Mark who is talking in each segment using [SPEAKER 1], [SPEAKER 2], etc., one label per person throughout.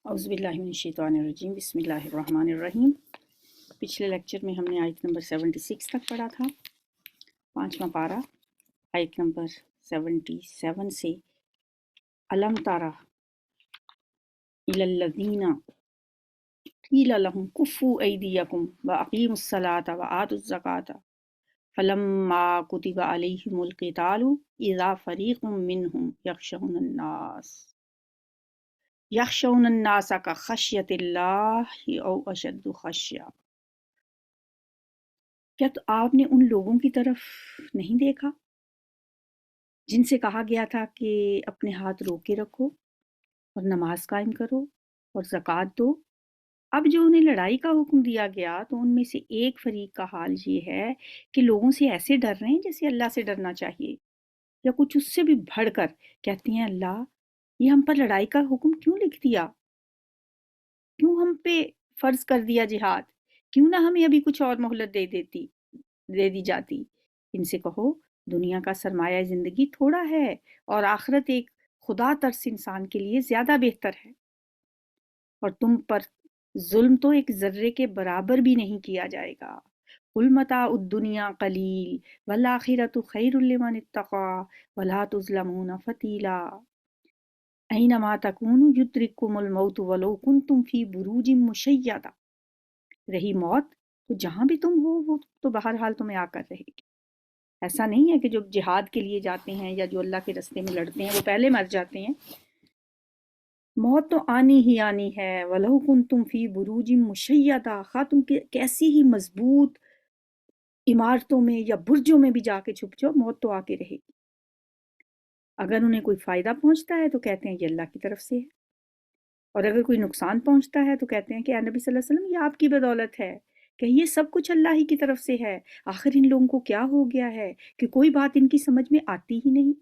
[SPEAKER 1] اعوذ باللہ من الشیطان الرجیم بسم اللہ الرحمن الرحیم۔ پچھلے لیکچر میں ہم نے آیت نمبر 76 تک پڑھا تھا، 5واں پارہ، آیت نمبر 77 سے الم تارا الی الذین قیل لهم کفوا ایدیکم واقیموا الصلاۃ وآتوا الزکاۃ فلما کتب علیہم القتال اذا فریق منهم یخشون الناس کا خشیت اللہ او اشد خشیہ۔ کیا تو آپ نے ان لوگوں کی طرف نہیں دیکھا جن سے کہا گیا تھا کہ اپنے ہاتھ روکے رکھو اور نماز قائم کرو اور زکوٰۃ دو؟ اب جو انہیں لڑائی کا حکم دیا گیا تو ان میں سے ایک فریق کا حال یہ ہے کہ لوگوں سے ایسے ڈر رہے ہیں جیسے اللہ سے ڈرنا چاہیے، یا کچھ اس سے بھی بڑھ کر کہتے ہیں اللہ یہ ہم پر لڑائی کا حکم کیوں لکھ دیا، کیوں ہم پہ فرض کر دیا جہاد، کیوں نہ ہمیں ابھی کچھ اور مہلت دے دی جاتی۔ ان سے کہو دنیا کا سرمایہ زندگی تھوڑا ہے اور آخرت ایک خدا ترس انسان کے لیے زیادہ بہتر ہے، اور تم پر ظلم تو ایک ذرے کے برابر بھی نہیں کیا جائے گا۔ قل متاع الدنیا قلیل والآخرۃ خیر لمن اتقی ولا تظلمون فتیلا۔ اینما تکونوا یدرککم الموت ولو کنتم فی بروج مشیدہ۔ رہی موت تو جہاں بھی تم ہو وہ تو بہرحال تمہیں آ کر رہے گی۔ ایسا نہیں ہے کہ جو جہاد کے لیے جاتے ہیں یا جو اللہ کے رستے میں لڑتے ہیں وہ پہلے مر جاتے ہیں، موت تو آنی ہی آنی ہے۔ وَلَوْ كُنْتُمْ فِي بُرُوجٍ مُشَيَّدَةٍ، خواہ تم کیسی ہی مضبوط عمارتوں میں یا برجوں میں بھی جا کے چھپ جاؤ، موت تو آ کے رہے گی۔ اگر انہیں کوئی فائدہ پہنچتا ہے تو کہتے ہیں یہ اللہ کی طرف سے ہے، اور اگر کوئی نقصان پہنچتا ہے تو کہتے ہیں کہ اے نبی صلی اللہ علیہ وسلم یہ آپ کی بدولت ہے، کہ یہ سب کچھ اللہ ہی کی طرف سے ہے۔ آخر ان لوگوں کو کیا ہو گیا ہے کہ کوئی بات ان کی سمجھ میں آتی ہی نہیں۔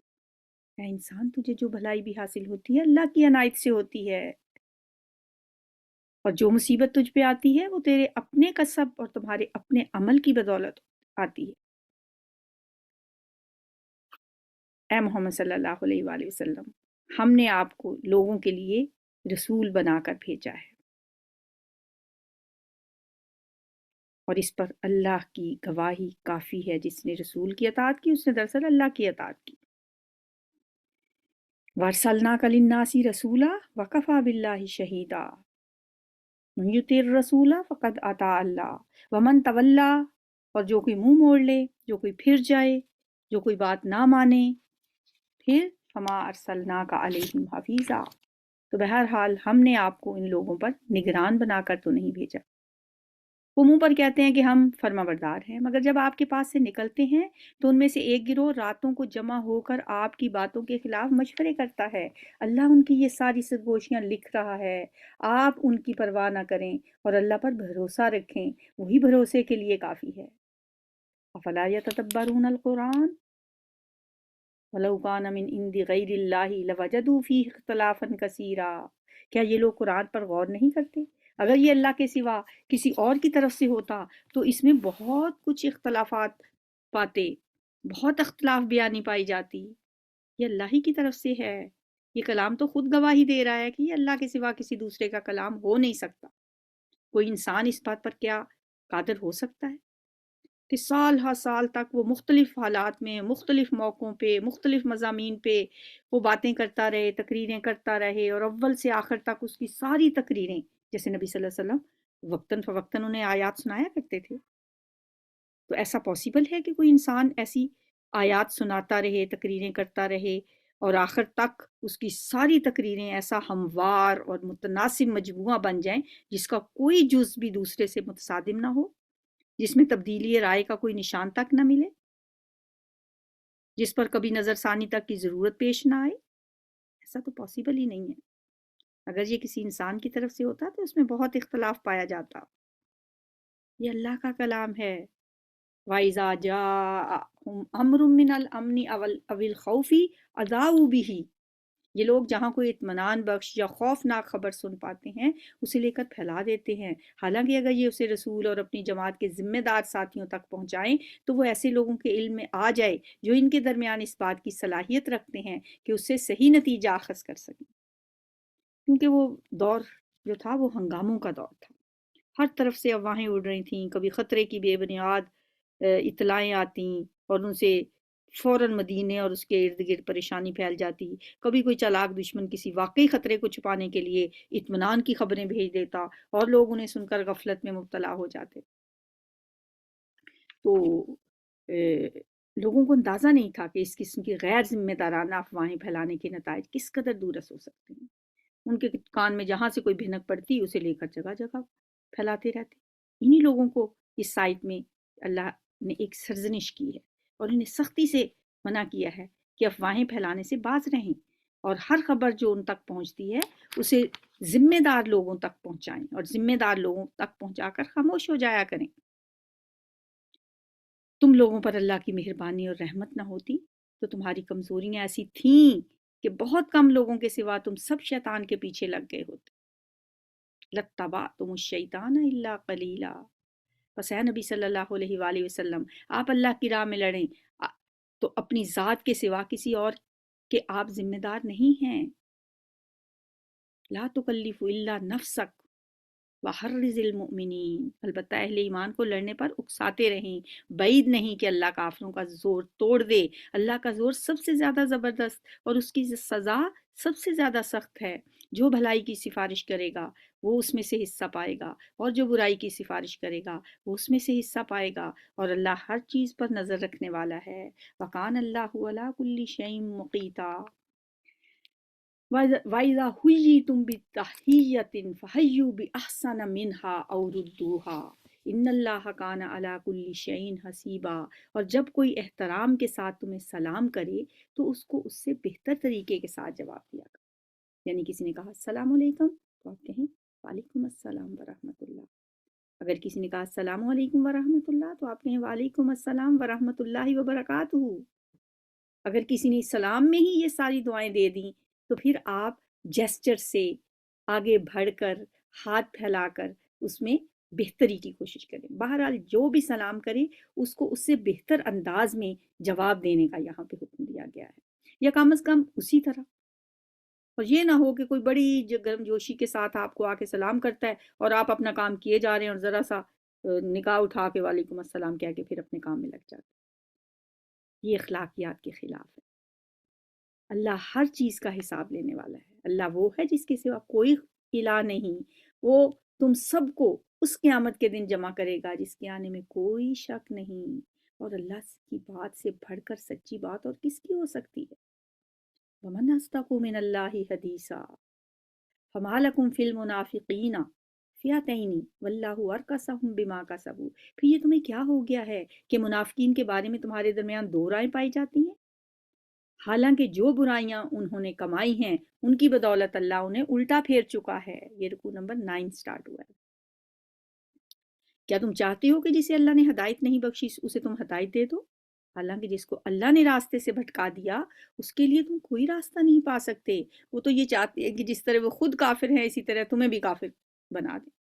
[SPEAKER 1] اے انسان تجھے جو بھلائی بھی حاصل ہوتی ہے اللہ کی عنایت سے ہوتی ہے، اور جو مصیبت تجھ پہ آتی ہے وہ تیرے اپنے کسب اور تمہارے اپنے عمل کی بدولت آتی ہے۔ اے محمد صلی اللہ علیہ وآلہ وسلم، ہم نے آپ کو لوگوں کے لیے رسول بنا کر بھیجا ہے، اور اس پر اللہ کی گواہی کافی ہے۔ جس نے رسول کی اطاعت کی اس نے دراصل اللہ کی اطاعت کی۔ وَأَرْسَلْنَاكَ لِلنَّاسِ رَسُولًا وَكَفَىٰ بِاللَّهِ شَهِيدًا مَن یُطِعِ الرَّسُولَ فَقَدْ أَطَاعَ اللَّهَ وَمَن تَوَلَّىٰ، اور جو کوئی منہ موڑ لے، جو کوئی پھر جائے، جو کوئی بات نہ مانے، پھر فَمَا أَرْسَلْنَاكَ عَلَيْهِمْ حَفِيظًا، تو بہرحال ہم نے آپ کو ان لوگوں پر نگران بنا کر تو نہیں بھیجا۔ وہ منہ پر کہتے ہیں کہ ہم فرما بردار ہیں، مگر جب آپ کے پاس سے نکلتے ہیں تو ان میں سے ایک گروہ راتوں کو جمع ہو کر آپ کی باتوں کے خلاف مشورے کرتا ہے۔ اللہ ان کی یہ ساری سرگوشیاں لکھ رہا ہے، آپ ان کی پرواہ نہ کریں اور اللہ پر بھروسہ رکھیں، وہی بھروسے کے لیے کافی ہے۔ افلا یتدبرون القرآن وَلَوْ كَانَ مِنْ عِنْدِ غَيْرِ اللَّهِ لَوَجَدُوا فِيهِ اخْتِلَافًا كَثِيرًا، کیا یہ لوگ قرآن پر غور نہیں کرتے؟ اگر یہ اللہ کے سوا کسی اور کی طرف سے ہوتا تو اس میں بہت کچھ اختلافات پاتے، بہت اختلاف بیانی پائی جاتی۔ یہ اللہ ہی کی طرف سے ہے، یہ کلام تو خود گواہی دے رہا ہے کہ یہ اللہ کے سوا کسی دوسرے کا کلام ہو نہیں سکتا۔ کوئی انسان اس بات پر کیا قادر ہو سکتا ہے کہ سال ہر سال تک وہ مختلف حالات میں، مختلف موقعوں پہ، مختلف مضامین پہ وہ باتیں کرتا رہے، تقریریں کرتا رہے، اور اول سے آخر تک اس کی ساری تقریریں، جیسے نبی صلی اللہ علیہ وسلم وقتاً فوقتاً انہیں آیات سنایا کرتے تھے، تو ایسا پاسبل ہے کہ کوئی انسان ایسی آیات سناتا رہے، تقریریں کرتا رہے، اور آخر تک اس کی ساری تقریریں ایسا ہموار اور متناسب مجموعہ بن جائیں جس کا کوئی جز بھی دوسرے سے متصادم نہ ہو، جس میں تبدیلی رائے کا کوئی نشان تک نہ ملے، جس پر کبھی نظر ثانی تک کی ضرورت پیش نہ آئے؟ ایسا تو پاسبل ہی نہیں ہے۔ اگر یہ کسی انسان کی طرف سے ہوتا تو اس میں بہت اختلاف پایا جاتا۔ یہ اللہ کا کلام ہے۔ وَإِذَا جَاءَهُمْ أَمْرٌ مِّنَ الْأَمْنِ أَوِ الْخَوْفِ أَذَاعُوا بِهِ، یہ لوگ جہاں کوئی اطمینان بخش یا خوفناک خبر سن پاتے ہیں اسے لے کر پھیلا دیتے ہیں، حالانکہ اگر یہ اسے رسول اور اپنی جماعت کے ذمہ دار ساتھیوں تک پہنچائیں تو وہ ایسے لوگوں کے علم میں آ جائے جو ان کے درمیان اس بات کی صلاحیت رکھتے ہیں کہ اس سے صحیح نتیجہ اخذ کر سکیں، کیونکہ وہ دور جو تھا وہ ہنگاموں کا دور تھا، ہر طرف سے افواہیں اڑ رہی تھیں، کبھی خطرے کی بے بنیاد اطلاعیں آتیں اور ان سے فوراً مدینے اور اس کے ارد گرد پریشانی پھیل جاتی، کبھی کوئی چالاک دشمن کسی واقعی خطرے کو چھپانے کے لیے اطمینان کی خبریں بھیج دیتا اور لوگ انہیں سن کر غفلت میں مبتلا ہو جاتے۔ تو لوگوں کو اندازہ نہیں تھا کہ اس قسم کی غیر ذمہ دارانہ افواہیں پھیلانے کے نتائج کس قدر دورس ہو سکتے ہیں۔ ان کے کان میں جہاں سے کوئی بھنک پڑتی اسے لے کر جگہ جگہ پھیلاتے رہتے۔ انہی لوگوں کو اس سائٹ میں اللہ نے ایک سرزنش کی ہے اور انہیں سختی سے منع کیا ہے کہ افواہیں پھیلانے سے باز رہیں اور ہر خبر جو ان تک پہنچتی ہے اسے ذمہ دار لوگوں تک پہنچائیں اور ذمہ دار لوگوں تک پہنچا کر خاموش ہو جایا کریں۔ تم لوگوں پر اللہ کی مہربانی اور رحمت نہ ہوتی تو تمہاری کمزوریاں ایسی تھیں کہ بہت کم لوگوں کے سوا تم سب شیطان کے پیچھے لگ گئے ہوتے۔ لَاتَّبَعْتُمُ الشَّیْطَانَ إِلَّا قَلِیلًا۔ بس اے نبی صلی اللہ علیہ وآلہ وسلم، آپ اللہ کی راہ میں لڑیں تو اپنی ذات کے سوا کسی اور کے آپ ذمہ دار نہیں ہیں۔ لا تکلف الا نفسک وحرز المؤمنین، البتہ اہل ایمان کو لڑنے پر اکساتے رہیں، بعید نہیں کہ اللہ کافروں کا زور توڑ دے۔ اللہ کا زور سب سے زیادہ زبردست اور اس کی سزا سب سے زیادہ سخت ہے۔ جو بھلائی کی سفارش کرے گا وہ اس میں سے حصہ پائے گا اور جو برائی کی سفارش کرے گا وہ اس میں سے حصہ پائے گا، اور اللہ ہر چیز پر نظر رکھنے والا ہے۔ وَكَانَ اللَّهُ عَلَىٰ كُلِّ شَيْءٍ مُقِیتًا۔ وَإِذَا حُيِّيتُم بِتَحِیَّةٍ فَحَیُّوا بِأَحْسَنَ مِنْهَا أَوْ رُدُّوهَا إِنَّ اللَّهَ كَانَ عَلَىٰ كُلِّ شَيْءٍ حَسِیبًا۔ اور جب کوئی احترام کے ساتھ تمہیں سلام کرے تو اس کو اس سے بہتر طریقے کے ساتھ جواب دیا کرو۔ یعنی کسی نے کہا السلام علیکم تو آپ کہیں وعلیکم السلام ورحمۃ اللہ۔ اگر کسی نے کہا السلام علیکم ورحمۃ اللہ تو آپ کہیں وعلیکم السلام ورحمۃ اللہ وبرکاتہ۔ اگر کسی نے سلام میں ہی یہ ساری دعائیں دے دیں تو پھر آپ جیسچر سے آگے بڑھ کر ہاتھ پھیلا کر اس میں بہتری کی کوشش کریں۔ بہرحال جو بھی سلام کرے اس کو اس سے بہتر انداز میں جواب دینے کا یہاں پہ حکم دیا گیا ہے، یا کم از کم اسی طرح۔ اور یہ نہ ہو کہ کوئی بڑی گرم جوشی کے ساتھ آپ کو آ کے سلام کرتا ہے اور آپ اپنا کام کیے جا رہے ہیں اور ذرا سا نگاہ اٹھا کے وعلیکم السلام کہہ کے پھر اپنے کام میں لگ جاتے ہیں۔ یہ اخلاقیات کے خلاف ہے۔ اللہ ہر چیز کا حساب لینے والا ہے۔ اللہ وہ ہے جس کے سوا کوئی الہ نہیں، وہ تم سب کو اس قیامت کے دن جمع کرے گا جس کے آنے میں کوئی شک نہیں، اور اللہ کی بات سے بڑھ کر سچی بات اور کس کی ہو سکتی ہے۔ وَمَنْ أَصْدَقُ مِنَ اللَّهِ حَدِیثًا فَمَا لَكُمْ فِي الْمُنَافِقِینَ فِئَتَیْنِ وَاللَّهُ أَرْکَسَہُم بِمَا کَسَبُوا۔ پھر یہ تمہیں کیا ہو گیا ہے کہ منافقین کے بارے میں تمہارے درمیان دو رائے پائی جاتی ہیں، حالانکہ جو برائیاں انہوں نے کمائی ہیں ان کی بدولت اللہ انہیں الٹا پھیر چکا ہے۔ یہ رکوع نمبر 9 سٹارٹ ہوا ہے۔ کیا تم چاہتے ہو کہ جسے اللہ نے ہدایت نہیں بخشی اسے تم ہدایت دے دو، حالانکہ جس کو اللہ نے راستے سے بھٹکا دیا اس کے لیے تم کوئی راستہ نہیں پا سکتے۔ وہ تو یہ چاہتے ہیں کہ جس طرح وہ خود کافر ہیں اسی طرح تمہیں بھی کافر بنا دیں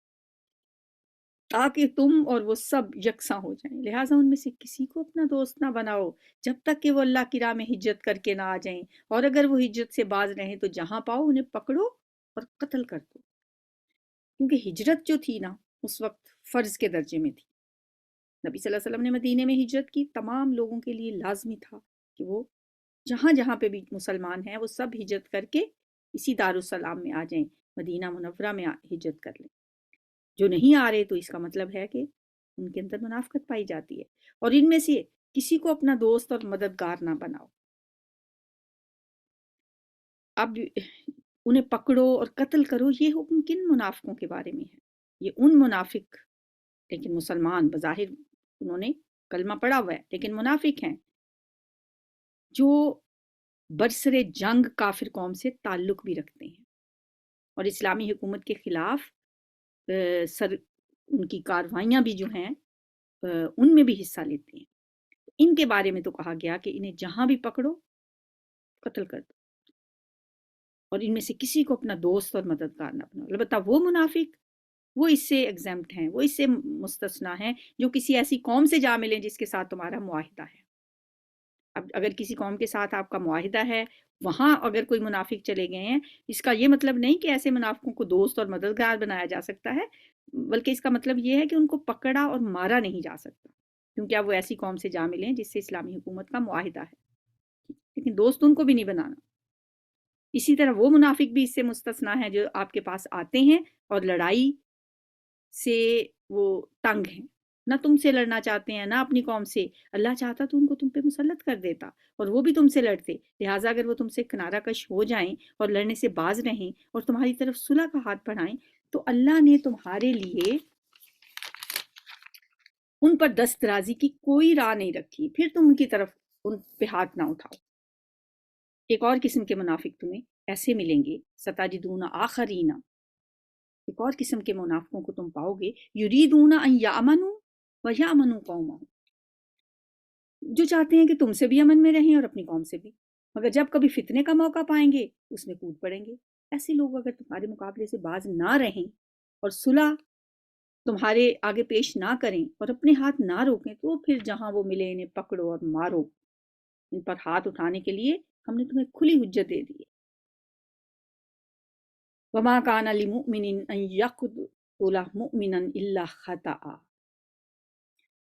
[SPEAKER 1] تاکہ تم اور وہ سب یکساں ہو جائیں۔ لہٰذا ان میں سے کسی کو اپنا دوست نہ بناؤ جب تک کہ وہ اللہ کی راہ میں ہجرت کر کے نہ آ جائیں، اور اگر وہ ہجرت سے باز رہیں تو جہاں پاؤ انہیں پکڑو اور قتل کر دو، کیونکہ ہجرت جو تھی نا اس وقت فرض کے درجے میں تھی۔ نبی صلی اللہ علیہ وسلم نے مدینے میں ہجرت کی، تمام لوگوں کے لیے لازمی تھا کہ وہ جہاں جہاں پہ بھی مسلمان ہیں وہ سب ہجرت کر کے اسی دارالسلام میں آ جائیں، مدینہ منورہ میں ہجرت کر لیں۔ جو نہیں آ رہے تو اس کا مطلب ہے کہ ان کے اندر منافقت پائی جاتی ہے، اور ان میں سے کسی کو اپنا دوست اور مددگار نہ بناؤ۔ اب انہیں پکڑو اور قتل کرو، یہ حکم کن منافقوں کے بارے میں ہے؟ یہ ان منافق، لیکن مسلمان بظاہر انہوں نے کلمہ پڑھا ہوا ہے لیکن منافق ہیں، جو برسر جنگ کافر قوم سے تعلق بھی رکھتے ہیں اور اسلامی حکومت کے خلاف ان کی کاروائیاں بھی جو ہیں ان میں بھی حصہ لیتے ہیں۔ ان کے بارے میں تو کہا گیا کہ انہیں جہاں بھی پکڑو قتل کر دو، اور ان میں سے کسی کو اپنا دوست اور مددگار نہ بناؤ۔ البتہ وہ منافق وہ اس سے ایگزمپٹ ہیں، وہ اس سے مستثنا ہیں جو کسی ایسی قوم سے جا ملیں جس کے ساتھ تمہارا معاہدہ ہے۔ اب اگر کسی قوم کے ساتھ آپ کا معاہدہ ہے وہاں اگر کوئی منافق چلے گئے ہیں، اس کا یہ مطلب نہیں کہ ایسے منافقوں کو دوست اور مددگار بنایا جا سکتا ہے، بلکہ اس کا مطلب یہ ہے کہ ان کو پکڑا اور مارا نہیں جا سکتا، کیونکہ اب وہ ایسی قوم سے جا ملے ہیں جس سے اسلامی حکومت کا معاہدہ ہے، لیکن دوست ان کو بھی نہیں بنانا۔ اسی طرح وہ منافق بھی اس سے مستثنا ہیں جو آپ کے پاس آتے ہیں اور لڑائی سے وہ تنگ ہیں، نہ تم سے لڑنا چاہتے ہیں نہ اپنی قوم سے، اللہ چاہتا تو ان کو تم پہ مسلط کر دیتا اور وہ بھی تم سے لڑتے، لہٰذا اگر وہ تم سے کنارہ کش ہو جائیں اور لڑنے سے باز رہیں اور تمہاری طرف صلح کا ہاتھ بڑھائیں تو اللہ نے تمہارے لیے ان پر دست درازی کی کوئی راہ نہیں رکھی، پھر تم ان کی طرف ان پہ ہاتھ نہ اٹھاؤ۔ ایک اور قسم کے منافق تمہیں ایسے ملیں گے، ستاجدون آخرین، ایک اور قسم کے منافقوں کو تم پاؤ گے، یریدون ان یامنوا ویامنوا قومہم، جو چاہتے ہیں کہ تم سے بھی امن میں رہیں اور اپنی قوم سے بھی، مگر جب کبھی فتنے کا موقع پائیں گے اس میں کود پڑیں گے۔ ایسے لوگ اگر تمہارے مقابلے سے باز نہ رہیں اور صلح تمہارے آگے پیش نہ کریں اور اپنے ہاتھ نہ روکیں تو پھر جہاں وہ ملے انہیں پکڑو اور مارو، ان پر ہاتھ اٹھانے کے لیے ہم نے تمہیں کھلی حجت دے دی ہے۔ وما کان لمؤمن ان یقتل مؤمنا الا خطأ،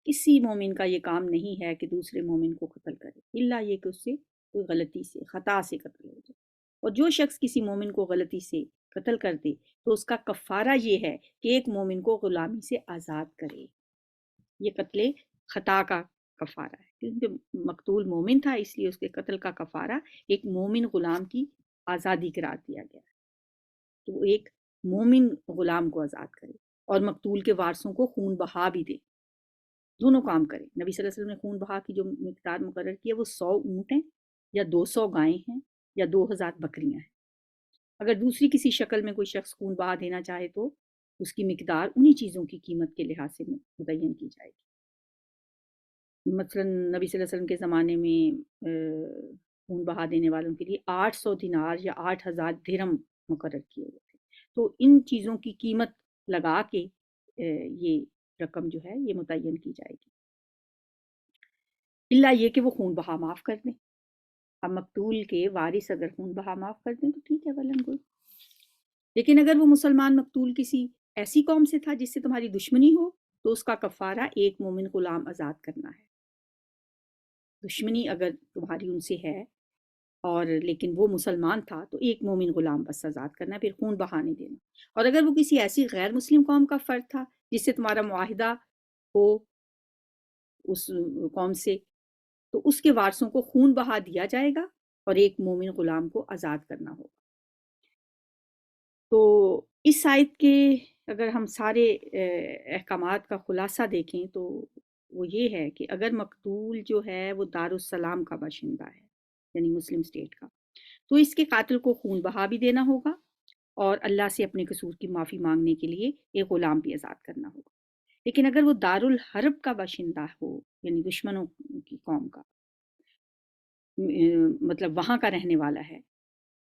[SPEAKER 1] کسی مومن کا یہ کام نہیں ہے کہ دوسرے مومن کو قتل کرے، اللہ یہ کہ اس سے کوئی غلطی سے خطا سے قتل ہو جائے، اور جو شخص کسی مومن کو غلطی سے قتل کر دے تو اس کا کفارہ یہ ہے کہ ایک مومن کو غلامی سے آزاد کرے۔ یہ قتل خطا کا کفارہ ہے، کیونکہ مقتول مومن تھا اس لیے اس کے قتل کا کفارہ ایک مومن غلام کی آزادی قرار دیا گیا ہے، تو وہ ایک مومن غلام کو آزاد کرے اور مقتول کے وارثوں کو خون بہا بھی دے، دونوں کام کریں۔ نبی صلی اللہ علیہ وسلم نے خون بہا کی جو مقدار مقرر کی ہے وہ 100 اونٹ ہیں یا 200 گائیں ہیں یا 2000 بکریاں ہیں۔ اگر دوسری کسی شکل میں کوئی شخص خون بہا دینا چاہے تو اس کی مقدار انہی چیزوں کی قیمت کے لحاظ سے متعین کی جائے گی۔ مثلا نبی صلی اللہ علیہ وسلم کے زمانے میں خون بہا دینے والوں کے لیے 800 دینار یا 8000 درہم مقرر کیے گئے تھے، تو ان چیزوں کی قیمت لگا کے یہ رقم جو ہے یہ متعین کی جائے گی، اللہ یہ کہ وہ خون بہا معاف کر دیں۔ اب مقتول کے وارث اگر خون بہا معاف کر دیں تو ٹھیک ہے، ویل اینڈ گڈ، لیکن اگر وہ مسلمان مقتول کسی ایسی قوم سے تھا جس سے تمہاری دشمنی ہو تو اس کا کفارہ ایک مومن غلام آزاد کرنا ہے۔ دشمنی اگر تمہاری ان سے ہے اور لیکن وہ مسلمان تھا تو ایک مومن غلام بس آزاد کرنا ہے، پھر خون بہا نہیں دینا۔ اور اگر وہ کسی ایسی غیر مسلم قوم کا فرد تھا جس سے تمہارا معاہدہ ہو اس قوم سے تو اس کے وارثوں کو خون بہا دیا جائے گا اور ایک مومن غلام کو آزاد کرنا ہوگا۔ تو اس آیت کے اگر ہم سارے احکامات کا خلاصہ دیکھیں تو وہ یہ ہے کہ اگر مقتول جو ہے وہ دارالسلام کا باشندہ ہے یعنی مسلم اسٹیٹ کا، تو اس کے قاتل کو خون بہا بھی دینا ہوگا اور اللہ سے اپنے قصور کی معافی مانگنے کے لیے ایک غلام بھی آزاد کرنا ہوگا۔ لیکن اگر وہ دارالحرب کا باشندہ ہو یعنی دشمنوں کی قوم کا، مطلب وہاں کا رہنے والا ہے،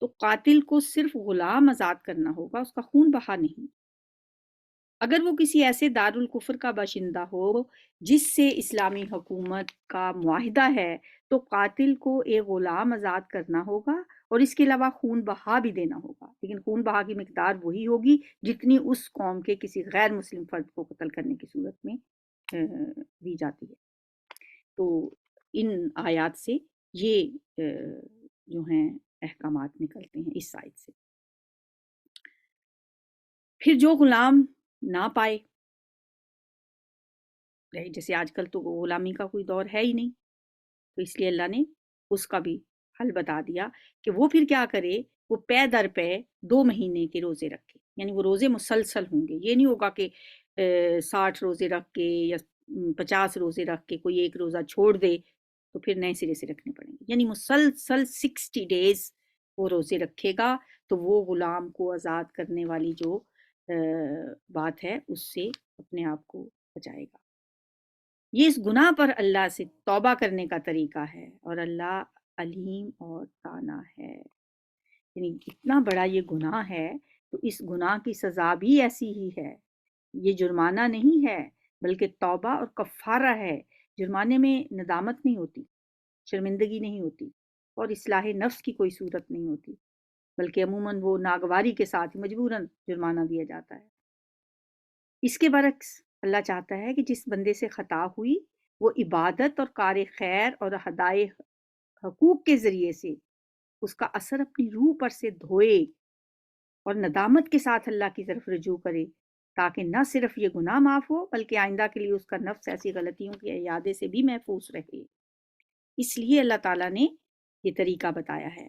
[SPEAKER 1] تو قاتل کو صرف غلام آزاد کرنا ہوگا، اس کا خون بہا نہیں۔ اگر وہ کسی ایسے دارالکفر کا باشندہ ہو جس سے اسلامی حکومت کا معاہدہ ہے تو قاتل کو ایک غلام آزاد کرنا ہوگا اور اس کے علاوہ خون بہا بھی دینا ہوگا، لیکن خون بہا کی مقدار وہی ہوگی جتنی اس قوم کے کسی غیر مسلم فرد کو قتل کرنے کی صورت میں دی جاتی ہے۔ تو ان آیات سے یہ جو ہیں احکامات نکلتے ہیں اس آیت سے۔ پھر جو غلام نہ پائے، جیسے آج کل تو غلامی کا کوئی دور ہے ہی نہیں، تو اس لیے اللہ نے اس کا بھی حل بتا دیا کہ وہ پھر کیا کرے، وہ پے در پے 2 مہینے کے روزے رکھے، یعنی وہ روزے مسلسل ہوں گے، یہ نہیں ہوگا کہ 60 روزے رکھ کے یا 50 روزے رکھ کے کوئی ایک روزہ چھوڑ دے تو پھر نئے سرے سے رکھنے پڑیں گے، یعنی مسلسل 60 ڈیز وہ روزے رکھے گا تو وہ غلام کو آزاد کرنے والی جو بات ہے اس سے اپنے آپ کو بچائے گا۔ یہ اس گناہ پر اللہ سے توبہ کرنے کا طریقہ ہے اور اللہ علیم اور دانا ہے، یعنی اتنا بڑا یہ گناہ ہے تو اس گناہ کی سزا بھی ایسی ہی ہے، یہ جرمانہ نہیں ہے بلکہ توبہ اور کفارہ ہے۔ جرمانے میں ندامت نہیں ہوتی، شرمندگی نہیں ہوتی، اور اصلاح نفس کی کوئی صورت نہیں ہوتی، بلکہ عموماً وہ ناگواری کے ساتھ ہی مجبوراً جرمانہ دیا جاتا ہے۔ اس کے برعکس اللہ چاہتا ہے کہ جس بندے سے خطا ہوئی وہ عبادت اور کار خیر اور ادائے حقوق کے ذریعے سے اس کا اثر اپنی روح پر سے دھوئے اور ندامت کے ساتھ اللہ کی طرف رجوع کرے، تاکہ نہ صرف یہ گناہ معاف ہو بلکہ آئندہ کے لیے اس کا نفس ایسی غلطیوں کے اعادے سے بھی محفوظ رہے۔ اس لیے اللہ تعالیٰ نے یہ طریقہ بتایا ہے۔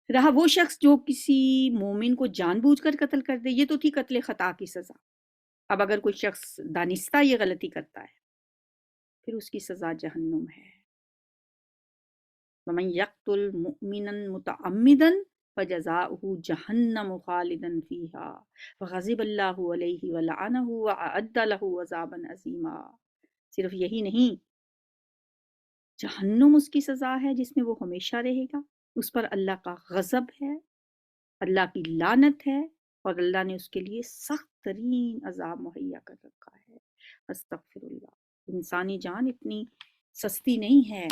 [SPEAKER 1] رہا وہ شخص جو کسی مومن کو جان بوجھ کر قتل کر دے، یہ تو تھی قتل خطا کی سزا۔ اب اگر کوئی شخص دانستہ یہ غلطی کرتا ہے پھر اس کی سزا جہنم ہے۔ وَمَن يَقْتُلْ مُؤْمِنًا مُتَعَمِّدًا فَجَزَاؤُهُ جَهَنَّمُ خَالِدًا فِيهَا وَغَضِبَ اللَّهُ عَلَيْهِ وَلَعَنَهُ وَأَعَدَّ لَهُ عَذَابًا عَظِيمًا۔ صرف یہی نہیں، جہنم اس کی سزا ہے جس میں وہ ہمیشہ رہے گا، اس پر اللہ کا غضب ہے، اللہ کی لعنت ہے، اور اللہ نے اس کے لیے سخت ترین عذاب مہیا کر رکھا ہے۔ استغفر اللہ، انسانی جان اتنی سستی نہیں ہے۔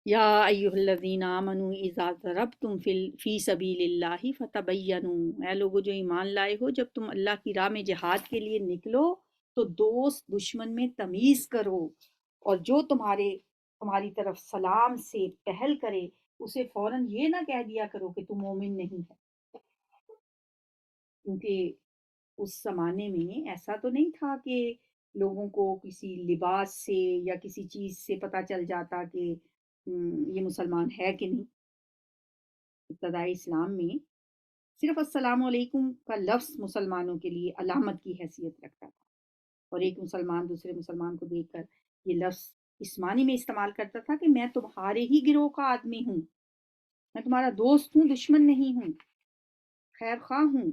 [SPEAKER 1] یا ایھا الذین آمنوا اذا ضربتم فی سبیل اللہ فتبینوا، اے لوگو جو ایمان لائے ہو، جب تم اللہ کی راہ میں جہاد کے لیے نکلو تو دوست دشمن میں تمیز کرو، اور جو تمہاری طرف سلام سے پہل کرے اسے فوراً یہ نہ کہہ دیا کرو کہ تم مومن نہیں ہے، کیونکہ اس زمانے میں ایسا تو نہیں تھا کہ لوگوں کو کسی لباس سے یا کسی چیز سے پتہ چل جاتا کہ یہ مسلمان ہے کہ نہیں۔ ابتدائی اسلام میں صرف السلام علیکم کا لفظ مسلمانوں کے لیے علامت کی حیثیت رکھتا تھا، اور ایک مسلمان دوسرے مسلمان کو دیکھ کر یہ لفظ اس معنی میں استعمال کرتا تھا کہ میں تمہارے ہی گروہ کا آدمی ہوں، میں تمہارا دوست ہوں، دشمن نہیں ہوں، خیر خواہ ہوں۔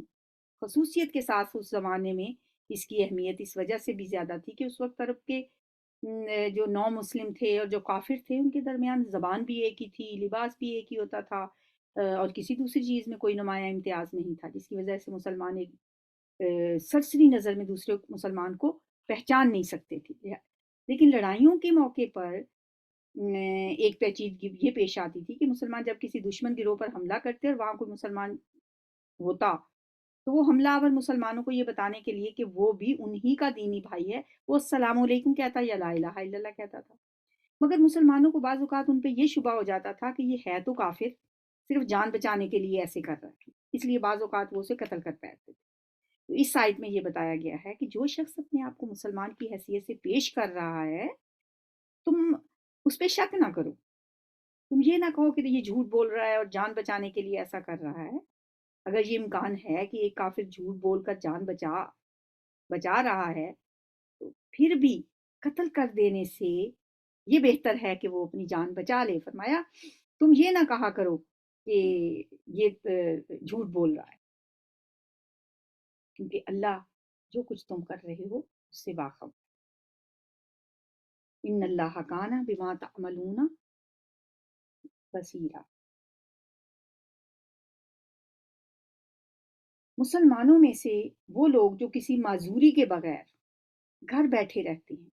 [SPEAKER 1] خصوصیت کے ساتھ اس زمانے میں اس کی اہمیت اس وجہ سے بھی زیادہ تھی کہ اس وقت عرب کے جو نو مسلم تھے اور جو کافر تھے ان کے درمیان زبان بھی ایک ہی تھی، لباس بھی ایک ہی ہوتا تھا، اور کسی دوسری چیز میں کوئی نمایاں امتیاز نہیں تھا، جس کی وجہ سے مسلمان ایک سرسری نظر میں دوسرے مسلمان کو پہچان نہیں سکتے تھے۔ لیکن لڑائیوں کے موقع پر ایک پیچیدگی یہ پیش آتی تھی کہ مسلمان جب کسی دشمن گروہ پر حملہ کرتے اور وہاں کوئی مسلمان ہوتا تو وہ حملہ آور مسلمانوں کو یہ بتانے کے لیے کہ وہ بھی انہی کا دینی بھائی ہے، وہ السلام علیکم کہتا یا لا الہ الا اللہ کہتا تھا۔ مگر مسلمانوں کو بعض اوقات ان پہ یہ شبہ ہو جاتا تھا کہ یہ ہے تو کافر، صرف جان بچانے کے لیے ایسے کر رہا ہے، اس لیے بعض اوقات وہ اسے قتل کر بیٹھتے تھے۔ تو اس سائٹ میں یہ بتایا گیا ہے کہ جو شخص اپنے آپ کو مسلمان کی حیثیت سے پیش کر رہا ہے تم اس پہ شک نہ کرو، تم یہ نہ کہو کہ یہ جھوٹ بول رہا ہے اور جان بچانے کے لیے ایسا کر رہا ہے۔ اگر یہ امکان ہے کہ ایک کافر جھوٹ بول کر جان بچا رہا ہے تو پھر بھی قتل کر دینے سے یہ بہتر ہے کہ وہ اپنی جان بچا لے۔ فرمایا تم یہ نہ کہا کرو کہ یہ جھوٹ بول رہا ہے، کیونکہ اللہ جو کچھ تم کر رہے ہو اس سے واقف۔ ان اللہ کان بما تعملون بصیرا۔ مسلمانوں میں سے وہ لوگ جو کسی معذوری کے بغیر گھر بیٹھے رہتے ہیں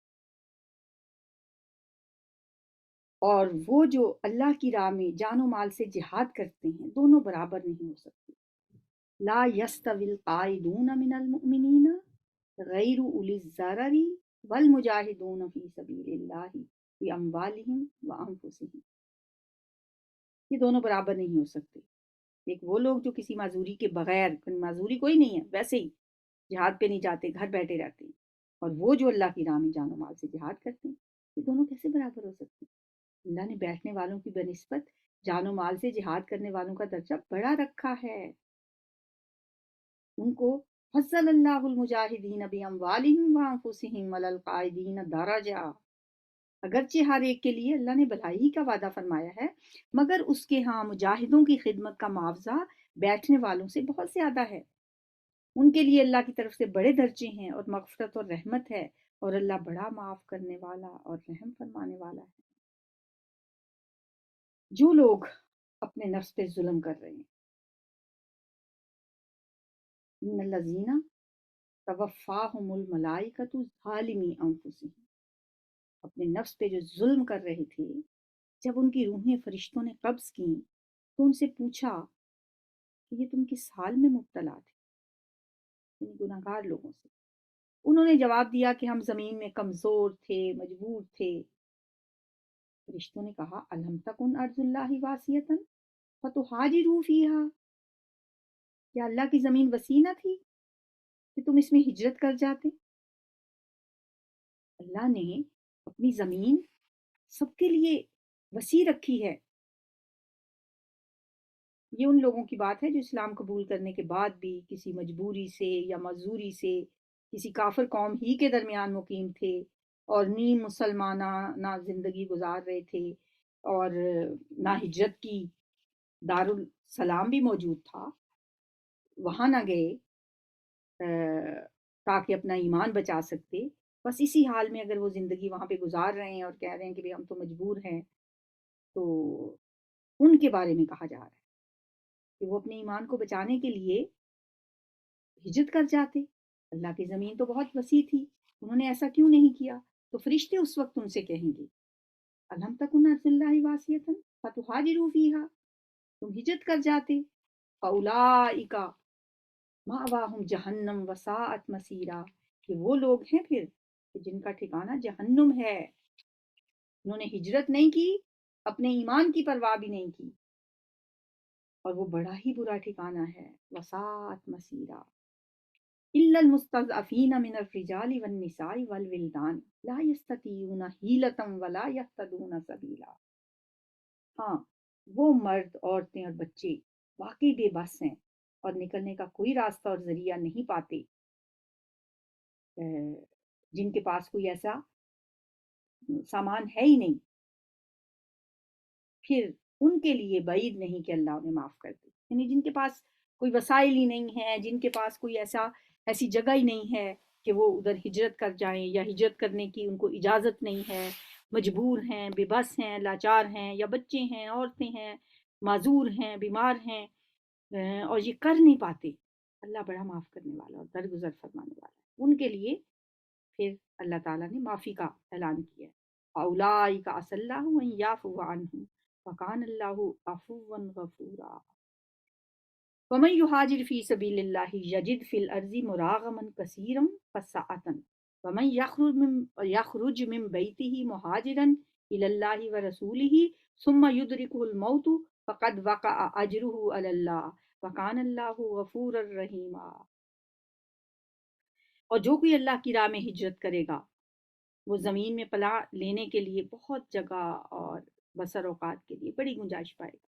[SPEAKER 1] اور وہ جو اللہ کی راہ میں جان و مال سے جہاد کرتے ہیں، دونوں برابر نہیں ہو سکتے۔ لا یستوی القاعدون من المؤمنین غیر اولی الضرر والمجاہدون فی سبیل اللہ باموالہم وانفسہم، یہ دونوں برابر نہیں ہو سکتے۔ ایک وہ لوگ جو کسی معذوری کے بغیر، معذوری کوئی نہیں ہے، ویسے ہی جہاد پہ نہیں جاتے، گھر بیٹھے رہتے ہیں، اور وہ جو اللہ کی راہ میں جان و مال سے جہاد کرتے ہیں، یہ دونوں کیسے برابر ہو سکتے ہیں؟ اللہ نے بیٹھنے والوں کی بنسبت جان و مال سے جہاد کرنے والوں کا درجہ بڑا رکھا ہے۔ ان کو فضل اللہ المجاہدین باموالہم وانفسہم علی القاعدین درجہ، اگرچہ ہر ایک کے لیے اللہ نے بھلائی کا وعدہ فرمایا ہے، مگر اس کے ہاں مجاہدوں کی خدمت کا معاوضہ بیٹھنے والوں سے بہت زیادہ ہے۔ ان کے لیے اللہ کی طرف سے بڑے درجے ہیں اور مغفرت اور رحمت ہے، اور اللہ بڑا معاف کرنے والا اور رحم فرمانے والا ہے۔ جو لوگ اپنے نفس پہ ظلم کر رہے ہیں، ان الذین توفاہم الملائکۃ ظالمی انفسہم، اپنے نفس پہ جو ظلم کر رہے تھے جب ان کی روحیں فرشتوں نے قبض کیں تو ان سے پوچھا کہ یہ تم کس حال میں مبتلا تھے، یعنی گناہگار لوگوں سے۔ انہوں نے جواب دیا کہ ہم زمین میں کمزور تھے، مجبور تھے۔ فرشتوں نے کہا الم تکن ارض اللہ واسعۃ فتہاجروا فیہا، کیا اللہ کی زمین وسیع نہ تھی کہ تم اس میں ہجرت کر جاتے؟ اللہ نے اپنی زمین سب کے لیے وسیع رکھی ہے۔ یہ ان لوگوں کی بات ہے جو اسلام قبول کرنے کے بعد بھی کسی مجبوری سے یا معذوری سے کسی کافر قوم ہی کے درمیان مقیم تھے اور نیم مسلمانہ زندگی گزار رہے تھے، اور نہ ہجرت کی، دارالسلام بھی موجود تھا، وہاں نہ گئے تاکہ اپنا ایمان بچا سکتے۔ بس اسی حال میں اگر وہ زندگی وہاں پہ گزار رہے ہیں اور کہہ رہے ہیں کہ ہم تو مجبور ہیں، تو ان کے بارے میں کہا جا رہا ہے کہ وہ اپنے ایمان کو بچانے کے لیے ہجرت کر جاتے۔ اللہ کی زمین تو بہت وسیع تھی، انہوں نے ایسا کیوں نہیں کیا؟ تو فرشتے اس وقت ان سے کہیں گے الم تکن ارض اللہ واسعۃ فتہاجروا فیہا، تم ہجرت کر جاتے۔ فاولئک مأواہم جہنم وساءت مصیرا، کہ وہ لوگ ہیں پھر کہ جن کا ٹھکانہ جہنم ہے۔ انہوں نے ہجرت نہیں کی، اپنے ایمان کی پرواہ بھی نہیں کی، اور وہ بڑا ہی برا ٹھکانہ ہے، وساءت مصیرا۔ إلا المستضعفين من الرجال والنساء والولدان لا يستطيعون حيلة ولا يهتدون سبيلا۔ ہاں، وہ مرد، عورتیں اور بچے واقعی بے بس ہیں اور نکلنے کا کوئی راستہ اور ذریعہ نہیں پاتے، جن کے پاس کوئی ایسا سامان ہے ہی نہیں، پھر ان کے لیے بعید نہیں کہ اللہ انہیں معاف کر دے۔ یعنی جن کے پاس کوئی وسائل ہی نہیں ہے، جن کے پاس کوئی ایسی جگہ ہی نہیں ہے کہ وہ ادھر ہجرت کر جائیں، یا ہجرت کرنے کی ان کو اجازت نہیں ہے، مجبور ہیں، بے بس ہیں، لاچار ہیں، یا بچے ہیں، عورتیں ہیں، معذور ہیں، بیمار ہیں، اور یہ کر نہیں پاتے، اللہ بڑا معاف کرنے والا اور درگزر فرمانے والا ہے۔ ان کے لیے پھر اللہ تعالیٰ نے معافی کا اعلان کیا ہے۔ اولئک عسى الله ان يعفو عنهم وكان الله عفوا غفورا۔ ومن يهاجر في سبيل الله يجد في الارض مراغما كثيرا وسعة ومن يخرج من بيته مهاجرا الى الله ورسوله ثم يدركه الموت فقد وقع اجره على الله وكان الله غفورا رحيما۔ اور جو کوئی اللہ کی راہ میں ہجرت کرے گا، وہ زمین میں پناہ لینے کے لیے بہت جگہ اور بسر اوقات کے لیے بڑی گنجائش پائے گا۔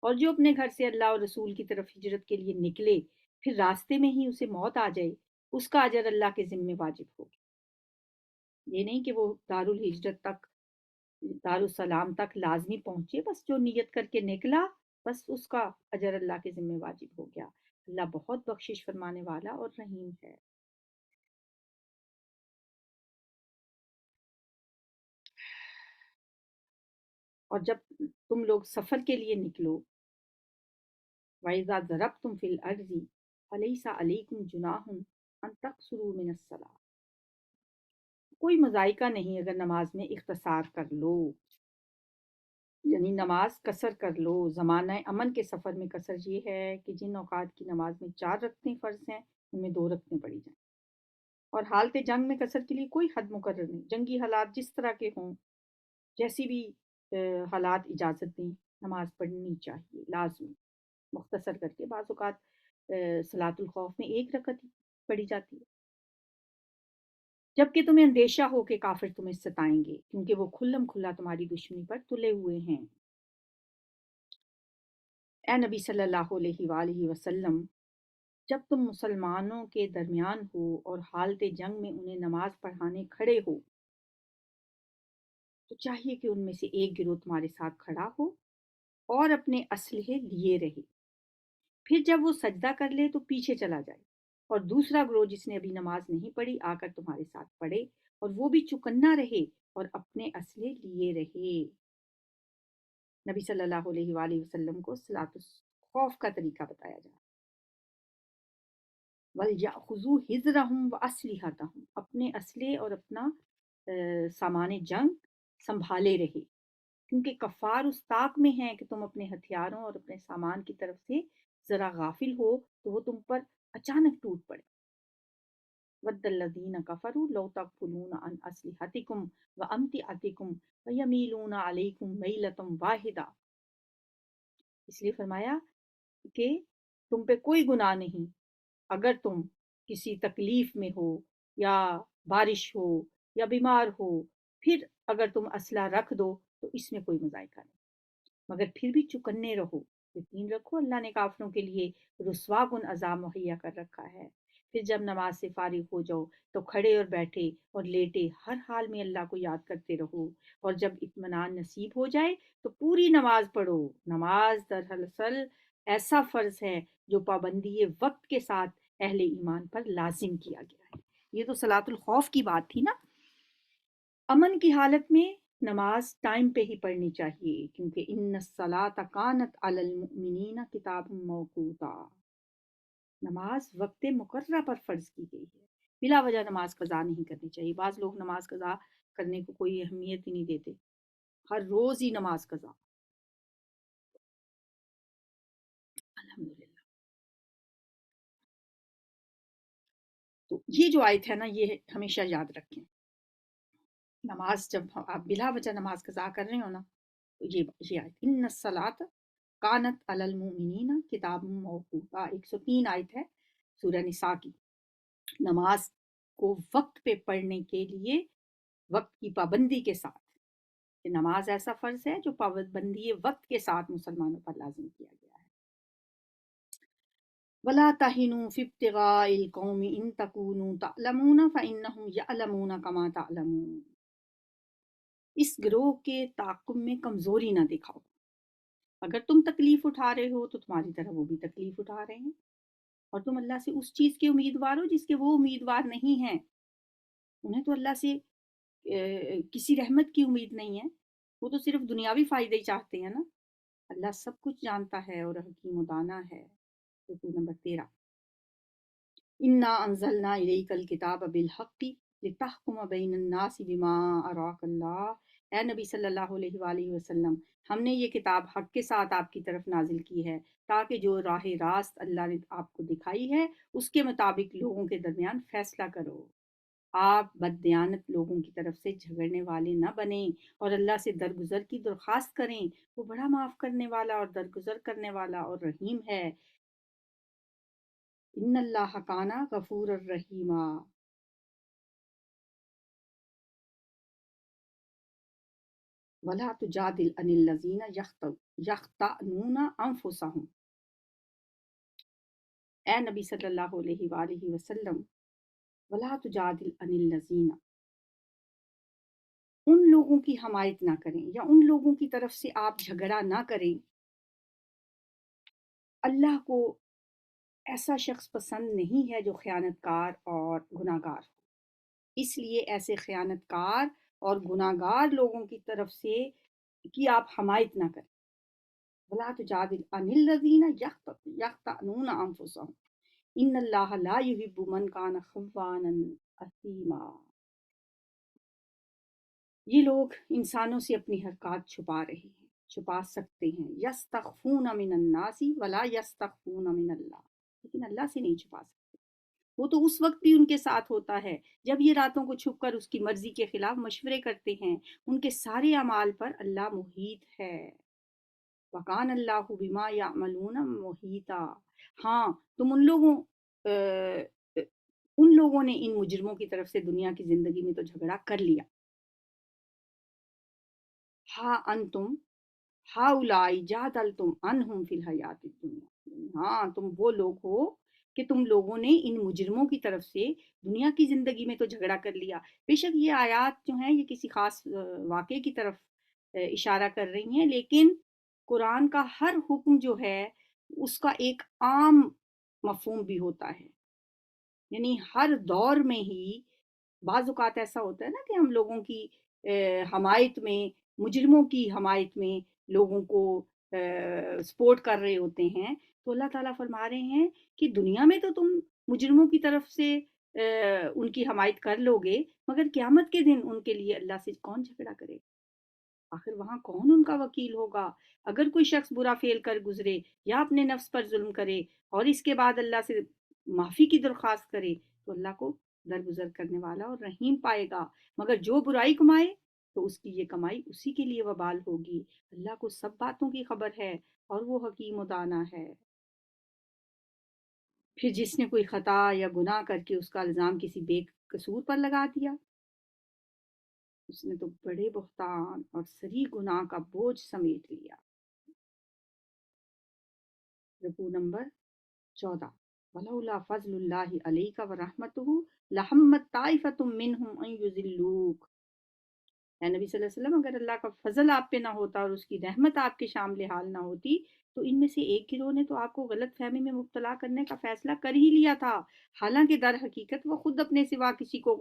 [SPEAKER 1] اور جو اپنے گھر سے اللہ اور رسول کی طرف ہجرت کے لیے نکلے، پھر راستے میں ہی اسے موت آ جائے، اس کا اجر اللہ کے ذمہ واجب ہوگا۔ یہ نہیں کہ وہ دارالہجرت تک، دارالسلام تک لازمی پہنچے، بس جو نیت کر کے نکلا بس اس کا اجر اللہ کے ذمہ واجب ہو گیا۔ اللہ بہت بخشش فرمانے والا اور رحیم ہے۔ اور جب تم لوگ سفر کے لیے نکلو، وَإِذَا ضَرَبْتُمْ فِي الْأَرْضِ فَلَيْسَ عَلَيْكُمْ جُنَاحٌ أَن تَقْصُرُوا مِنَ الصَّلَاةِ، کوئی مضائقہ نہیں اگر نماز میں اختصار کر لو، یعنی نماز قصر کر لو۔ زمانہ امن کے سفر میں قصر یہ ہے کہ جن اوقات کی نماز میں 4 رکعتیں فرض ہیں ان میں 2 رکعتیں پڑھی جائیں، اور حالت جنگ میں قصر کے لیے کوئی حد مقرر نہیں، جنگی حالات جس طرح کے ہوں، جیسی بھی حالات اجازت دیں، نماز پڑھنی چاہیے لازمی، مختصر کر کے۔ بعض اوقات صلاۃ الخوف میں 1 رکعت پڑھی جاتی ہے۔ جبکہ تمہیں اندیشہ ہو کہ کافر تمہیں ستائیں گے، کیونکہ وہ کھلم کھلا تمہاری دشمنی پر تلے ہوئے ہیں۔ اے نبی صلی اللہ علیہ وآلہ وسلم، جب تم مسلمانوں کے درمیان ہو اور حالت جنگ میں انہیں نماز پڑھانے کھڑے ہو، تو چاہیے کہ ان میں سے ایک گروہ تمہارے ساتھ کھڑا ہو اور اپنے اسلحے لیے رہے، پھر جب وہ سجدہ کر لے تو پیچھے چلا جائے، اور دوسرا گروہ جس نے ابھی نماز نہیں پڑھی آ کر تمہارے ساتھ پڑھے، اور وہ بھی چوکنا رہے اور اپنے اسلحے لیے رہے۔ نبی صلی اللہ علیہ وآلہ وسلم کو صلاۃ الخوف کا طریقہ بتایا جا رہا ہے۔ وَلْيَأْخُذُوا حِذْرَهُمْ وَأَسْلِحَتَهُمْ، اپنے اسلحے اور اپنا سامان جنگ سنبھالے رہے۔ کیونکہ کفار اس طاق میں ہیں کہ تم اپنے ہتھیاروں اور اپنے سامان کی طرف سے ذرا غافل ہو تو وہ تم پر اچانک ٹوٹ پڑے۔ وَدَّ الَّذِينَ كَفَرُوا لَوْ تَغْفُلُونَ عَنْ أَسْلِحَتِكُمْ وَأَمْتِعَتِكُمْ فَيَمِيلُونَ عَلَيْكُمْ مَيْلَةً وَاحِدَةً، اس لیے فرمایا کہ تم پہ کوئی گناہ نہیں اگر تم کسی تکلیف میں ہو یا بارش ہو یا بیمار ہو، پھر اگر تم اسلحہ رکھ دو تو اس میں کوئی مذائقہ نہیں، مگر پھر بھی چکنے رہو۔ یقین رکھو اللہ نے کافروں کے لیے رسوا کن عذاب مہیا کر رکھا ہے۔ پھر جب نماز سے فارغ ہو جاؤ تو کھڑے اور بیٹھے اور لیٹے ہر حال میں اللہ کو یاد کرتے رہو، اور جب اطمینان نصیب ہو جائے تو پوری نماز پڑھو۔ نماز دراصل ایسا فرض ہے جو پابندی وقت کے ساتھ اہل ایمان پر لازم کیا گیا ہے۔ یہ تو صلاۃ الخوف کی بات تھی نا۔ امن کی حالت میں نماز ٹائم پہ ہی پڑھنی چاہیے، کیونکہ ان الصلاۃ کانت علی المؤمنین کتاب موقوتا، نماز وقت مقررہ پر فرض کی گئی ہے، بلا وجہ نماز قضا نہیں کرنی چاہیے۔ بعض لوگ نماز قضا کرنے کو کوئی اہمیت ہی نہیں دیتے، ہر روز ہی نماز قضا۔ الحمدللہ۔ تو یہ جو آیت ہے نا، یہ ہمیشہ یاد رکھیں۔ نماز جب آپ بلا وجہ نماز قضا کر رہے ہو نا، تو یہ آیت ان الصلاۃ کانت علی المؤمنین کتاب موقوتا، 103 آیت ہے سورہ نساء کی۔ نماز کو وقت پہ پڑھنے کے لیے وقت کی پابندی کے ساتھ، کہ نماز ایسا فرض ہے جو پابندی وقت کے ساتھ مسلمانوں پر لازم کیا گیا ہے۔ وَلَا تَهِنُوا فِي ابْتِغَاءِ الْقَوْمِ إِن تَكُونُوا تَعْلَمُونَ فَإِنَّهُمْ يَعْلَمُونَ كَمَا تَعْلَمُونَ، اس گروہ کے تعاقب میں کمزوری نہ دکھاؤ، اگر تم تکلیف اٹھا رہے ہو تو تمہاری طرح وہ بھی تکلیف اٹھا رہے ہیں، اور تم اللہ سے اس چیز کے امیدوار ہو جس کے وہ امیدوار نہیں ہیں۔ انہیں تو اللہ سے کسی رحمت کی امید نہیں ہے، وہ تو صرف دنیاوی فائدے ہی چاہتے ہیں نا۔ اللہ سب کچھ جانتا ہے اور حکیم و دانا ہے۔ رکوع نمبر 13۔ انا انزلنا الیک الکتاب بالحق لتحکم بین الناس بما اراک اللہ، اے نبی صلی اللہ علیہ وآلہ وسلم، ہم نے یہ کتاب حق کے ساتھ آپ کی طرف نازل کی ہے تاکہ جو راہ راست اللہ نے آپ کو دکھائی ہے اس کے مطابق لوگوں کے درمیان فیصلہ کرو۔ آپ بددیانت لوگوں کی طرف سے جھگڑنے والے نہ بنیں اور اللہ سے درگزر کی درخواست کریں، وہ بڑا معاف کرنے والا اور درگزر کرنے والا اور رحیم ہے۔ ان اللہ کان غفور الرحیم۔ ولا تجادل عن الذین یختانون انفسهم، اے نبی صلی اللہ علیہ وآلہ وسلم، ولا تجادل عن الذین، ان لوگوں کی حمایت نہ کریں یا ان لوگوں کی طرف سے آپ جھگڑا نہ کریں۔ اللہ کو ایسا شخص پسند نہیں ہے جو خیانت کار اور گناہ گار ہو، اس لیے ایسے خیانت کار اور گناہ گار لوگوں کی طرف سے کی آپ حمایت نہ کریں۔ ولا تجادل عن الذین یختانون انفسهم ان اللہ لا یحب من کان خوانا اثیما، یہ لوگ انسانوں سے اپنی حرکات چھپا رہے ہیں، چھپا سکتے ہیں، یستخفون من الناس ولا یستخفون من اللہ، لیکن اللہ سے نہیں چھپا سکتے۔ وہ تو اس وقت بھی ان کے ساتھ ہوتا ہے جب یہ راتوں کو چھپ کر اس کی مرضی کے خلاف مشورے کرتے ہیں، ان کے سارے اعمال پر اللہ محیط ہے۔ وَكَانَ اللَّهُ بِمَا يَعْمَلُونَ مُحِيطًا، ہاں تم ان لوگوں نے ان مجرموں کی طرف سے دنیا کی زندگی میں تو جھگڑا کر لیا۔ ہاں انتم ہاؤلائی جادلتم عنہم فی الحیات الدنیا، ہاں تم وہ لوگ ہو کہ تم لوگوں نے ان مجرموں کی طرف سے دنیا کی زندگی میں تو جھگڑا کر لیا۔ بے شک یہ آیات جو ہیں یہ کسی خاص واقعے کی طرف اشارہ کر رہی ہیں، لیکن قرآن کا ہر حکم جو ہے اس کا ایک عام مفہوم بھی ہوتا ہے، یعنی ہر دور میں ہی بعض اوقات ایسا ہوتا ہے نا کہ ہم لوگوں کی حمایت میں، مجرموں کی حمایت میں لوگوں کو سپورٹ کر رہے ہوتے ہیں، تو اللہ تعالیٰ فرما رہے ہیں کہ دنیا میں تو تم مجرموں کی طرف سے ان کی حمایت کر لو گے، مگر قیامت کے دن ان کے لیے اللہ سے کون جھگڑا کرے؟ آخر وہاں کون ان کا وکیل ہوگا؟ اگر کوئی شخص برا فعل کر گزرے یا اپنے نفس پر ظلم کرے اور اس کے بعد اللہ سے معافی کی درخواست کرے تو اللہ کو درگزر کرنے والا اور رحیم پائے گا، مگر جو برائی کمائے تو اس کی یہ کمائی اسی کے لیے وبال ہوگی۔ اللہ کو سب باتوں کی خبر ہے اور وہ حکیم و دانا ہے۔ پھر جس نے کوئی خطا یا گناہ کر کے اس کا الزام کسی بے قصور پر لگا دیا، اس نے تو بڑے بہتان اور سری گناہ کا بوجھ سمیٹ لیا۔ رکوع نمبر 14۔ وَلَوْلَا فَضْلُ اللَّهِ عَلَيْكَ وَرَحْمَتُهُ لَهَمَّتْ طَائِفَةٌ مِّنْهُمْ أَن يُضِلُّوكَ۔ اے نبی صلی اللہ علیہ وسلم، اگر اللہ کا فضل آپ پہ نہ ہوتا اور اس کی رحمت آپ کے شامل حال نہ ہوتی تو ان میں سے ایک گروہ نے تو آپ کو غلط فہمی میں مبتلا کرنے کا فیصلہ کر ہی لیا تھا، حالانکہ در حقیقت وہ خود اپنے سوا کسی کو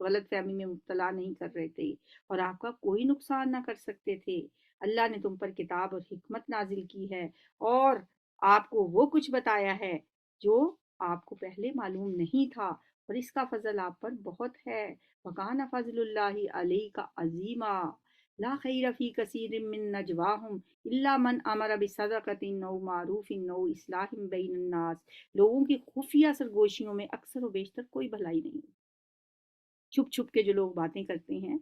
[SPEAKER 1] غلط فہمی میں مبتلا نہیں کر رہے تھے اور آپ کا کوئی نقصان نہ کر سکتے تھے۔ اللہ نے تم پر کتاب اور حکمت نازل کی ہے اور آپ کو وہ کچھ بتایا ہے جو آپ کو پہلے معلوم نہیں تھا، اور اس کا فضل آپ پر بہت ہے۔ وَكَانَ فَضْلُ اللَّهِ عَلَيْكَ عَظِيمًا لا خیر فی کثیر من نجواہم الا من امر بصدقۃ او معروف او اصلاح بین الناس۔ لوگوں کی خفیہ سرگوشیوں میں اکثر و بیشتر کوئی بھلائی نہیں، چھپ چھپ کے جو لوگ باتیں کرتے ہیں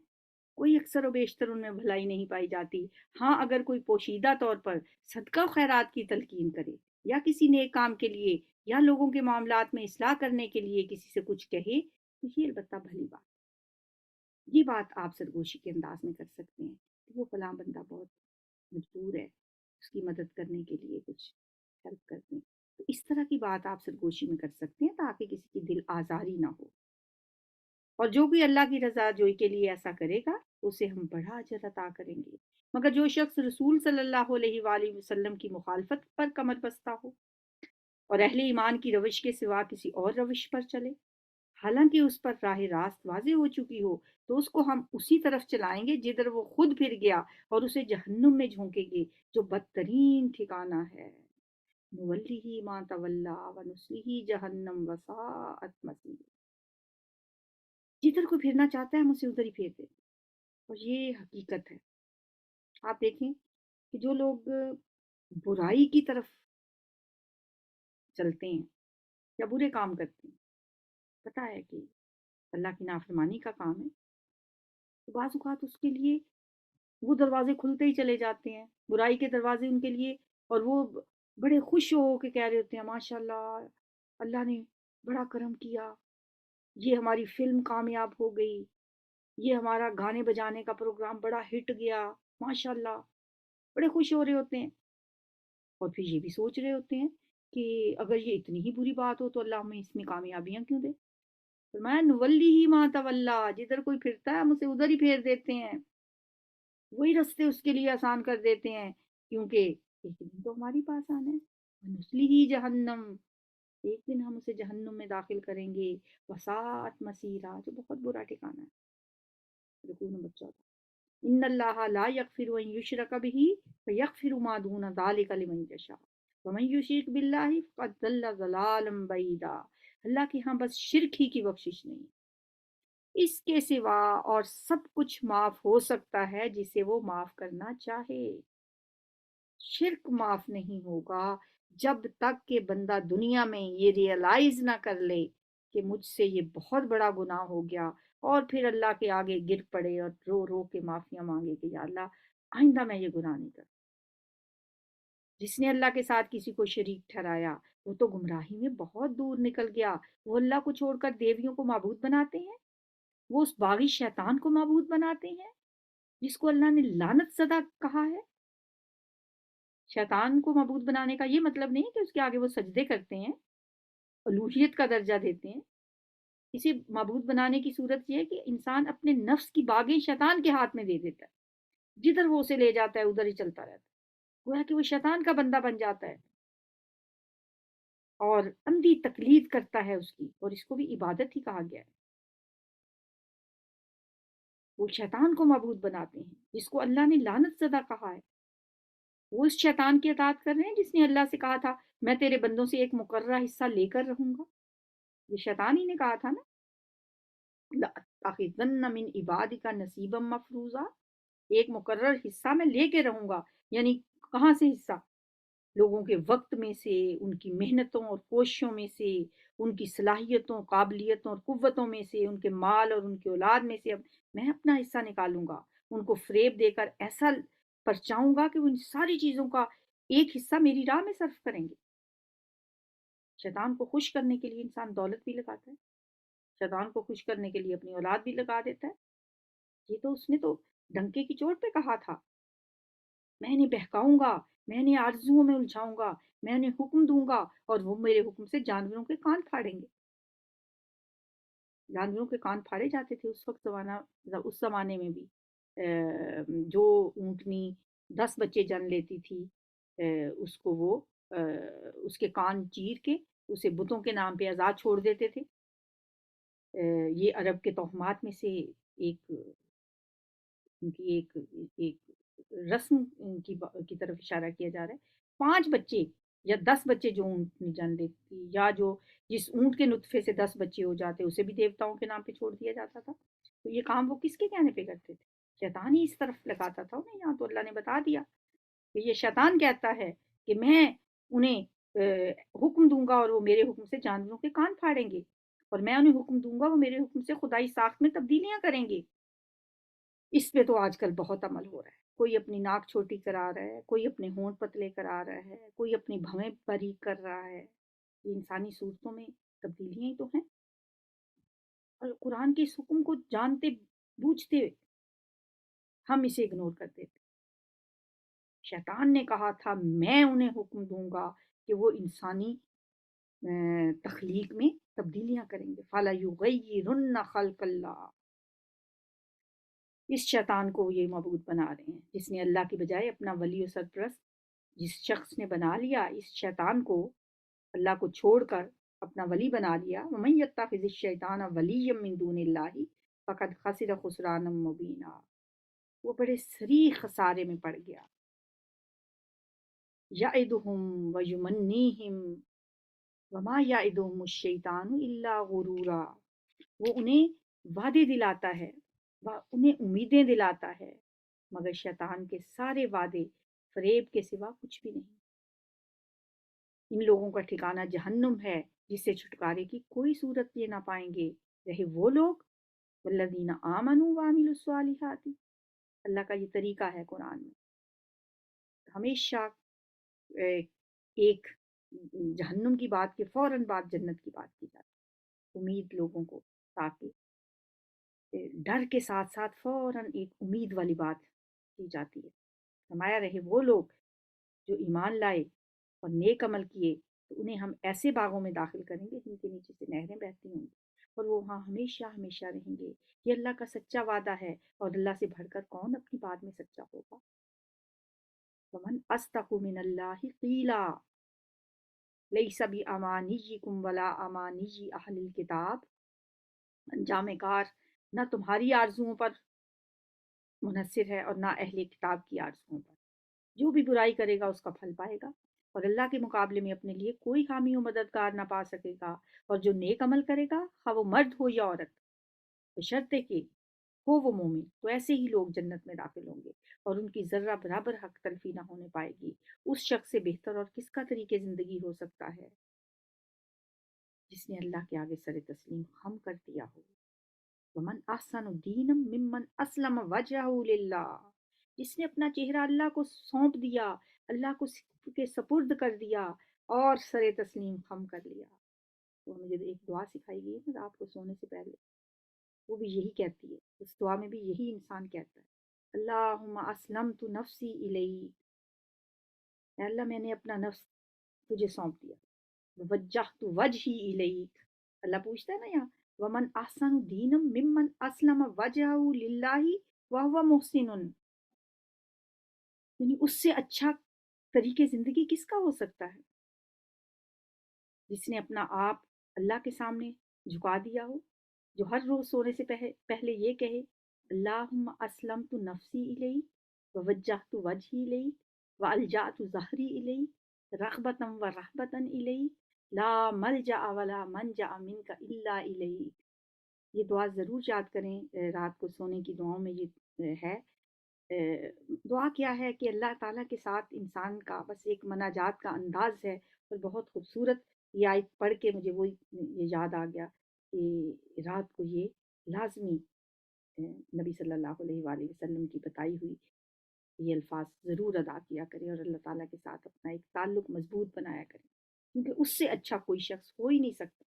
[SPEAKER 1] کوئی اکثر و بیشتر ان میں بھلائی نہیں پائی جاتی۔ ہاں اگر کوئی پوشیدہ طور پر صدقہ و خیرات کی تلقین کرے یا کسی نیک کام کے لیے یا لوگوں کے معاملات میں اصلاح کرنے کے لیے کسی سے کچھ کہے تو یہ البتہ بھلی بات، یہ بات آپ سرگوشی کے انداز میں کر سکتے ہیں کہ وہ فلاں بندہ بہت مجبور ہے، اس کی مدد کرنے کے لیے کچھ ہیلپ کر دیں، تو اس طرح کی بات آپ سرگوشی میں کر سکتے ہیں تاکہ کسی کی دل آزاری نہ ہو۔ اور جو کوئی اللہ کی رضا جوئی کے لیے ایسا کرے گا اسے ہم بڑا اجر عطا کریں گے، مگر جو شخص رسول صلی اللہ علیہ وآلہ وسلم کی مخالفت پر کمر بستہ ہو اور اہل ایمان کی روش کے سوا کسی اور روش پر چلے حالانکہ اس پر راہ راست واضح ہو چکی ہو تو اس کو ہم اسی طرف چلائیں گے جدھر وہ خود پھر گیا اور اسے جہنم میں جھونکیں گے جو بدترین ٹھکانہ ہے۔ نولیہ ما تولی ونصلہ جہنم وساءت مصیرا۔ جدھر کو پھرنا چاہتا ہے ہم اسے ادھر ہی پھیر دیتے ہیں، اور یہ حقیقت ہے۔ آپ دیکھیں کہ جو لوگ برائی کی طرف چلتے ہیں یا برے کام کرتے ہیں، پتہ ہے کہ اللہ کی نافرمانی کا کام ہے، تو بعض اوقات اس کے لیے وہ دروازے کھلتے ہی چلے جاتے ہیں، برائی کے دروازے ان کے لیے، اور وہ بڑے خوش ہو کے کہہ رہے ہوتے ہیں ماشاء اللہ، اللہ نے بڑا کرم کیا، یہ ہماری فلم کامیاب ہو گئی، یہ ہمارا گانے بجانے کا پروگرام بڑا ہٹ گیا، ماشاء اللہ، بڑے خوش ہو رہے ہوتے ہیں، اور پھر یہ بھی سوچ رہے ہوتے ہیں کہ اگر یہ اتنی ہی بری بات ہو تو اللہ ہمیں اس میں کامیابیاں کیوں دے؟ فرمایا نولی ہی ماں تولا، جدھر کوئی پھرتا ہے ہم اسے ادھر ہی پھیر دیتے ہیں، وہی رستے اس کے لیے آسان کر دیتے ہیں، کیونکہ ایک دن تو ہماری پاس آنا ہے، نسلی ہی جہنم، ایک دن ہم اسے جہنم میں داخل کریں گے، وساعت مسیرا، جو بہت برا ٹھکانا ہے۔ رکوع نمبر 14۔ ان اللہ لا یغفر ان یشرک بہ ویغفر ما دون ذلک لمن یشاء ومن یشرک باللہ فقد ضل ضلالا بعیدا۔ اللہ کے ہاں بس شرک ہی کی بخشش نہیں، اس کے سوا اور سب کچھ معاف ہو سکتا ہے جسے وہ معاف کرنا چاہے۔ شرک معاف نہیں ہوگا جب تک کہ بندہ دنیا میں یہ ریئلائز نہ کر لے کہ مجھ سے یہ بہت بڑا گناہ ہو گیا، اور پھر اللہ کے آگے گر پڑے اور رو رو کے معافیاں مانگے کہ یا اللہ آئندہ میں یہ گناہ نہیں کروں۔ جس نے اللہ کے ساتھ کسی کو شریک ٹھہرایا وہ تو گمراہی میں بہت دور نکل گیا، وہ اللہ کو چھوڑ کر دیویوں کو معبود بناتے ہیں، وہ اس باغی شیطان کو معبود بناتے ہیں جس کو اللہ نے لعنت زدہ کہا ہے۔ شیطان کو معبود بنانے کا یہ مطلب نہیں کہ اس کے آگے وہ سجدے کرتے ہیں، الوہیت کا درجہ دیتے ہیں۔ اسے معبود بنانے کی صورت یہ ہے کہ انسان اپنے نفس کی باغیں شیطان کے ہاتھ میں دے دیتا ہے، جدھر وہ اسے لے جاتا ہے ادھر ہی چلتا رہتا ہے، گویا کہ وہ شیطان کا بندہ بن جاتا ہے اور اندھی تقلید کرتا ہے اس کی، اور اس کو بھی عبادت ہی کہا گیا ہے۔ وہ شیطان کو معبود بناتے ہیں جس کو اللہ نے لعنت زدہ کہا ہے، وہ اس شیطان کی اطاعت کر رہے ہیں جس نے اللہ سے کہا تھا میں تیرے بندوں سے ایک مقررہ حصہ لے کر رہوں گا، یہ شیطان ہی نے کہا تھا نا، لَأَتَّخِذَنَّ مِنْ عِبَادِكَ نَصِيبًا مَفْرُوضًا، ایک مقرر حصہ میں لے کے رہوں گا، یعنی کہاں سے حصہ؟ لوگوں کے وقت میں سے، ان کی محنتوں اور کوششوں میں سے، ان کی صلاحیتوں، قابلیتوں اور قوتوں میں سے، ان کے مال اور ان کی اولاد میں سے اب میں اپنا حصہ نکالوں گا، ان کو فریب دے کر ایسا پرچاؤں گا کہ وہ ان ساری چیزوں کا ایک حصہ میری راہ میں صرف کریں گے۔ شیطان کو خوش کرنے کے لیے انسان دولت بھی لگاتا ہے، شیطان کو خوش کرنے کے لیے اپنی اولاد بھی لگا دیتا ہے۔ یہ تو اس نے تو ڈنکے کی چوٹ پہ کہا تھا، میں انہیں بہکاؤں گا، میں انہیں آرزوؤں میں الجھاؤں گا، میں انہیں حکم دوں گا اور وہ میرے حکم سے جانوروں کے کان پھاڑیں گے۔ جانوروں کے کان پھاڑے جاتے تھے اس وقت اس زمانے میں بھی۔ جو اونٹنی 10 بچے جن لیتی تھی، اس کو وہ اس کے کان چیر کے اسے بتوں کے نام پہ آزاد چھوڑ دیتے تھے۔ یہ عرب کے توہمات میں سے ایک ان کی ایک رسم کی طرف اشارہ کیا جا رہا ہے۔ 5 بچے یا 10 بچے جو اونٹ جن لیتی، یا جو جس اونٹ کے نطفے سے 10 بچے ہو جاتے اسے بھی دیوتاؤں کے نام پہ چھوڑ دیا جاتا تھا۔ تو یہ کام وہ کس کے کہنے پہ کرتے تھے؟ شیطان ہی اس طرف لگاتا تھا انہیں۔ یہاں تو اللہ نے بتا دیا کہ یہ شیطان کہتا ہے کہ میں انہیں حکم دوں گا اور وہ میرے حکم سے جانوروں کے کان پھاڑیں گے، اور میں انہیں حکم دوں گا وہ میرے حکم سے خدائی ساخت میں تبدیلیاں کریں گے۔ اس پہ تو آج کل بہت عمل ہو رہا ہے۔ کوئی اپنی ناک چھوٹی کرا رہا ہے، کوئی اپنے ہونٹ پتلے کرا رہا ہے، کوئی اپنی بھویں باریک کر رہا ہے۔ یہ انسانی صورتوں میں تبدیلیاں ہی تو ہیں، اور قرآن کے اس حکم کو جانتے بوجھتے ہم اسے اگنور کر دیتے۔ شیطان نے کہا تھا میں انہیں حکم دوں گا کہ وہ انسانی تخلیق میں تبدیلیاں کریں گے، فَلَا يُغَيِّرُنَّ خَلْقَ اللَّهِ۔ اس شیطان کو یہ معبود بنا رہے ہیں، جس نے اللہ کی بجائے اپنا ولی و سرپرست جس شخص نے بنا لیا، اس شیطان کو اللہ کو چھوڑ کر اپنا ولی بنا لیا۔ وَمَن يَتَّخِذِ الشَّيْطَانَ وَلِيًّا مِن دُونِ اللَّهِ فَقَدْ خَسِرَ خُسْرَانًا مُبِينًا۔ وہ بڑے صریح خسارے میں پڑ گیا۔ يَعِدُهُمْ وَيُمَنِّيهِمْ وَمَا يَعِدُهُمُ الشَّيْطَانُ إِلَّا غُرُورًا۔ وہ انہیں وعدے دلاتا ہے، انہیں امیدیں دلاتا ہے، مگر شیطان کے سارے وعدے فریب کے سوا کچھ بھی نہیں۔ ان لوگوں کا ٹھکانہ جہنم ہے، جس سے چھٹکارے کی کوئی صورت یہ نہ پائیں گے، رہے وہ لوگ والذین آمنوا وعملوا الصالحات۔ اللہ کا یہ طریقہ ہے قرآن میں، ہمیشہ ایک جہنم کی بات کے فوراً بعد جنت کی بات کی جاتی ہے، امید لوگوں کو، تاکہ ڈر کے ساتھ ساتھ فوراً ایک امید والی بات کی جاتی ہے۔ فرمایا رہے وہ لوگ جو ایمان لائے اور نیک عمل کیے تو انہیں ہم ایسے باغوں میں داخل کریں گے جن کے نیچے سے نہریں بہتی ہوں گی، اور وہ وہاں ہمیشہ ہمیشہ رہیں گے۔ یہ اللہ کا سچا وعدہ ہے، اور اللہ سے بڑھ کر کون اپنی بات میں سچا ہوگا؟ وَمَنْ أَصْدَقُ مِنَ اللَّهِ قِيلًا لَيْسَ بِأَمَانِيِّكُمْ وَلَا أَمَانِيِّ أَهْلِ الْكِتَابِ۔ انجام کار نہ تمہاری آرزوؤں پر منحصر ہے اور نہ اہل کتاب کی آرزوؤں پر۔ جو بھی برائی کرے گا اس کا پھل پائے گا، اور اللہ کے مقابلے میں اپنے لیے کوئی حامی و مددگار نہ پا سکے گا۔ اور جو نیک عمل کرے گا، خواہ وہ مرد ہو یا عورت، بشرطے کہ ہو وہ مومن، تو ایسے ہی لوگ جنت میں داخل ہوں گے، اور ان کی ذرہ برابر حق تلفی نہ ہونے پائے گی۔ اس شخص سے بہتر اور کس کا طریقے زندگی ہو سکتا ہے جس نے اللہ کے آگے سر تسلیم خم کر دیا ہو۔ وَمَنْ أَحْسَنُ دِينًا مِمَّنْ أَسْلَمَ وَجْهَهُ لِلَّهِ۔ جس نے اپنا چہرہ اللہ کو سونپ دیا، اللہ کو کے سپرد کر دیا اور سر تسلیم خم کر لیا۔ تو مجھے ایک دعا سکھائی گئی ہے رات کو سونے سے پہلے، وہ بھی یہی کہتی ہے، اس دعا میں بھی یہی انسان کہتا ہے، اللہم اسلمت نفسی الیک، اے اللہ میں نے اپنا نفس تجھے سونپ دیا، وجہت وجہی الیک۔ اللہ پوچھتا ہے نا یہاں، ومن احسن دینا ممن اسلم وجہہ للہ وہو محسن، یعنی اس سے اچھا طریقے زندگی کس کا ہو سکتا ہے؟ جس نے اپنا آپ اللہ کے سامنے جھکا دیا ہو، جو ہر روز سونے سے پہلے یہ کہے، اللہم اسلمت نفسی الیک ووجہت وجہی الیک والجأت ظہری الیک رغبتا و رہبتا الیک لا ملجأ ولا منجأ منک الا الیک۔ یہ دعا ضرور یاد کریں، رات کو سونے کی دعاؤں میں یہ ہے دعا کیا ہے کہ اللہ تعالیٰ کے ساتھ انسان کا بس ایک مناجات کا انداز ہے، اور بہت خوبصورت یہ آیت پڑھ کے مجھے وہ یہ یاد آ گیا کہ رات کو یہ لازمی نبی صلی اللہ علیہ وآلہ وسلم کی بتائی ہوئی یہ الفاظ ضرور ادا کیا کریں، اور اللہ تعالیٰ کے ساتھ اپنا ایک تعلق مضبوط بنایا کریں، کیونکہ اس سے اچھا کوئی شخص ہو ہی نہیں سکتا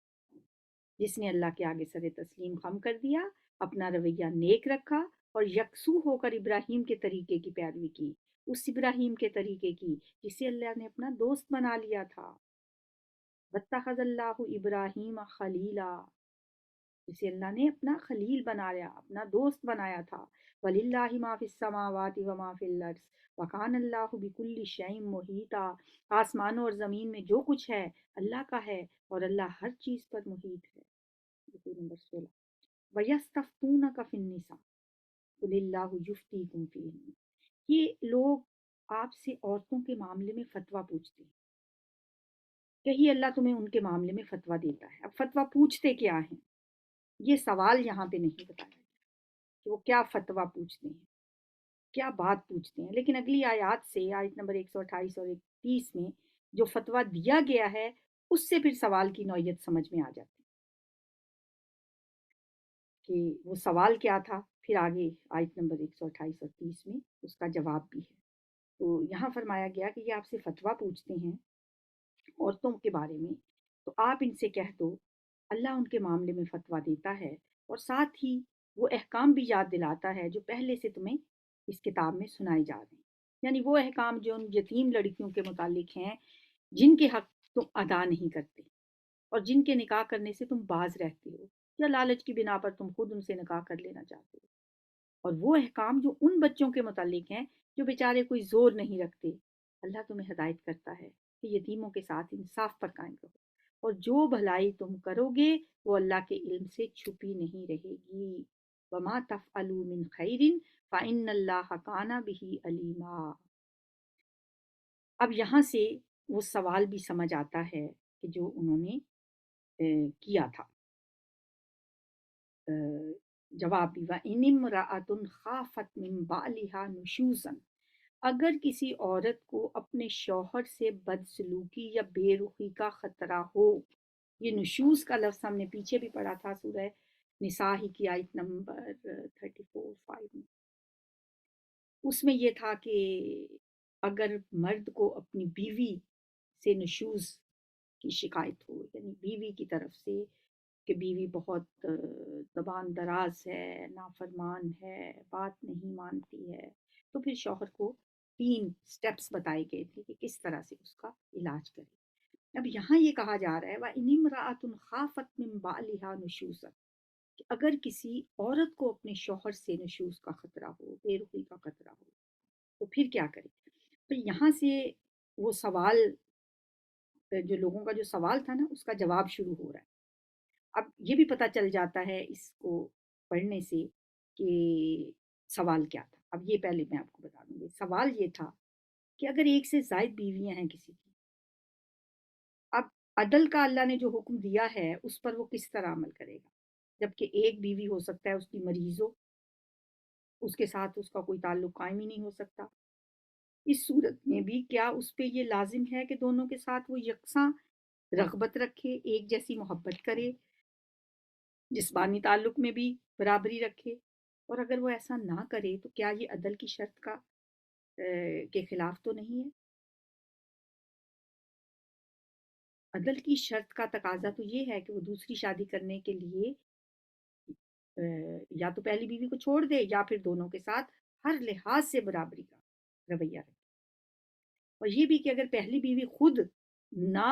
[SPEAKER 1] جس نے اللہ کے آگے سر تسلیم خم کر دیا، اپنا رویہ نیک رکھا، اور یکسو ہو کر ابراہیم کے طریقے کی پیروی کی، اس ابراہیم کے طریقے کی جسے اللہ نے اپنا دوست بنا لیا تھا۔ واتخذ اللہ ابراہیم خلیلا، جسے اللہ نے اپنا خلیل بنایا، اپنا دوست بنایا تھا۔ وَلِلَّهِ مَا فِي السَّمَاوَاتِ وَمَا فِي الْأَرْضِ وَكَانَ اللَّهُ بِكُلِّ شَيْءٍ مُحِيطًا، آسمانوں اور زمین میں جو کچھ ہے اللہ کا ہے، اور اللہ ہر چیز پر محیط ہے۔ رکوع نمبر 16۔ وَيَسْتَفْتُونَكَ فِي النِّسَاءِ قُلِ اللَّهُ يُفْتِيكُمْ فِيهِنَّ، یہ لوگ آپ سے عورتوں کے معاملے میں فتویٰ پوچھتے ہیں، کہیں اللہ تمہیں ان کے معاملے میں فتویٰ دیتا ہے۔ اب فتویٰ پوچھتے کیا ہیں، یہ سوال یہاں پہ نہیں بتایا گیا کہ وہ کیا فتویٰ پوچھتے ہیں، کیا بات پوچھتے ہیں، لیکن اگلی آیات سے، آیت نمبر 128 اور 31 میں جو فتویٰ دیا گیا ہے اس سے پھر سوال کی نوعیت سمجھ میں آ جاتی کہ وہ سوال کیا تھا، پھر آگے آیت نمبر 128 اور 30 میں اس کا جواب بھی ہے۔ تو یہاں فرمایا گیا کہ یہ آپ سے فتویٰ پوچھتے ہیں عورتوں کے بارے میں، تو آپ ان سے کہہ دو اللہ ان کے معاملے میں فتویٰ دیتا ہے، اور ساتھ ہی وہ احکام بھی یاد دلاتا ہے جو پہلے سے تمہیں اس کتاب میں سنائے جا رہے ہیں، یعنی وہ احکام جو ان یتیم لڑکیوں کے متعلق ہیں جن کے حق تم ادا نہیں کرتے، اور جن کے نکاح کرنے سے تم باز رہتے ہو، یا لالچ کی بنا پر تم خود ان سے نکاح کر لینا چاہتے ہو، اور وہ احکام جو ان بچوں کے متعلق ہیں جو بیچارے کوئی زور نہیں رکھتے۔ اللہ تمہیں ہدایت کرتا ہے کہ یتیموں کے ساتھ انصاف پر قائم رہو، اور جو بھلائی تم کرو گے وہ اللہ کے علم سے چھپی نہیں رہے گی۔ وما تفعلوا من خیر فإن اللہ کان بہ علیما۔ اب یہاں سے وہ سوال بھی سمجھ آتا ہے کہ جو انہوں نے کیا تھا، جواب بھی، وَإِنِ امْرَأَةٌ خَافَتْ مِنْ بَعْلِهَا نُشُوزًا، اگر کسی عورت کو اپنے شوہر سے بدسلوکی یا بے رخی کا خطرہ ہو، یہ نشوز کا لفظ ہم نے پیچھے بھی پڑھا تھا سورہ نساء ہی کی آیت نمبر 34-5 میں، اس میں یہ تھا کہ اگر مرد کو اپنی بیوی سے نشوز کی شکایت ہو، یعنی بیوی کی طرف سے کہ بیوی بہت زبان دراز ہے، نافرمان ہے، بات نہیں مانتی ہے، تو پھر شوہر کو 3 سٹیپس بتائے گئے تھے کہ کس طرح سے اس کا علاج کرے۔ اب یہاں یہ کہا جا رہا ہے وَإِنِ امْرَأَةٌ خَافَتْ مِنْ بَعْلِهَا نُشُوزًا، کہ اگر کسی عورت کو اپنے شوہر سے نشوز کا خطرہ ہو، بے رخی کا خطرہ ہو، تو پھر کیا کرے؟ تو یہاں سے وہ سوال، جو لوگوں کا جو سوال تھا نا، اس کا جواب شروع ہو رہا ہے۔ اب یہ بھی پتہ چل جاتا ہے اس کو پڑھنے سے کہ سوال کیا تھا۔ اب یہ پہلے میں آپ کو بتا دوں گی، سوال یہ تھا کہ اگر ایک سے زائد بیویاں ہیں کسی کی، اب عدل کا اللہ نے جو حکم دیا ہے اس پر وہ کس طرح عمل کرے گا، جبکہ ایک بیوی ہو سکتا ہے اس کی مریض ہو، اس کے ساتھ اس کا کوئی تعلق قائم ہی نہیں ہو سکتا، اس صورت میں بھی کیا اس پہ یہ لازم ہے کہ دونوں کے ساتھ وہ یکساں رغبت رکھے، ایک جیسی محبت کرے، جسمانی تعلق میں بھی برابری رکھے؟ اور اگر وہ ایسا نہ کرے تو کیا یہ عدل کی شرط کا کے خلاف تو نہیں ہے؟ عدل کی شرط کا تقاضا تو یہ ہے کہ وہ دوسری شادی کرنے کے لیے یا تو پہلی بیوی کو چھوڑ دے، یا پھر دونوں کے ساتھ ہر لحاظ سے برابری کا رویہ رکھے، اور یہ بھی کہ اگر پہلی بیوی خود نہ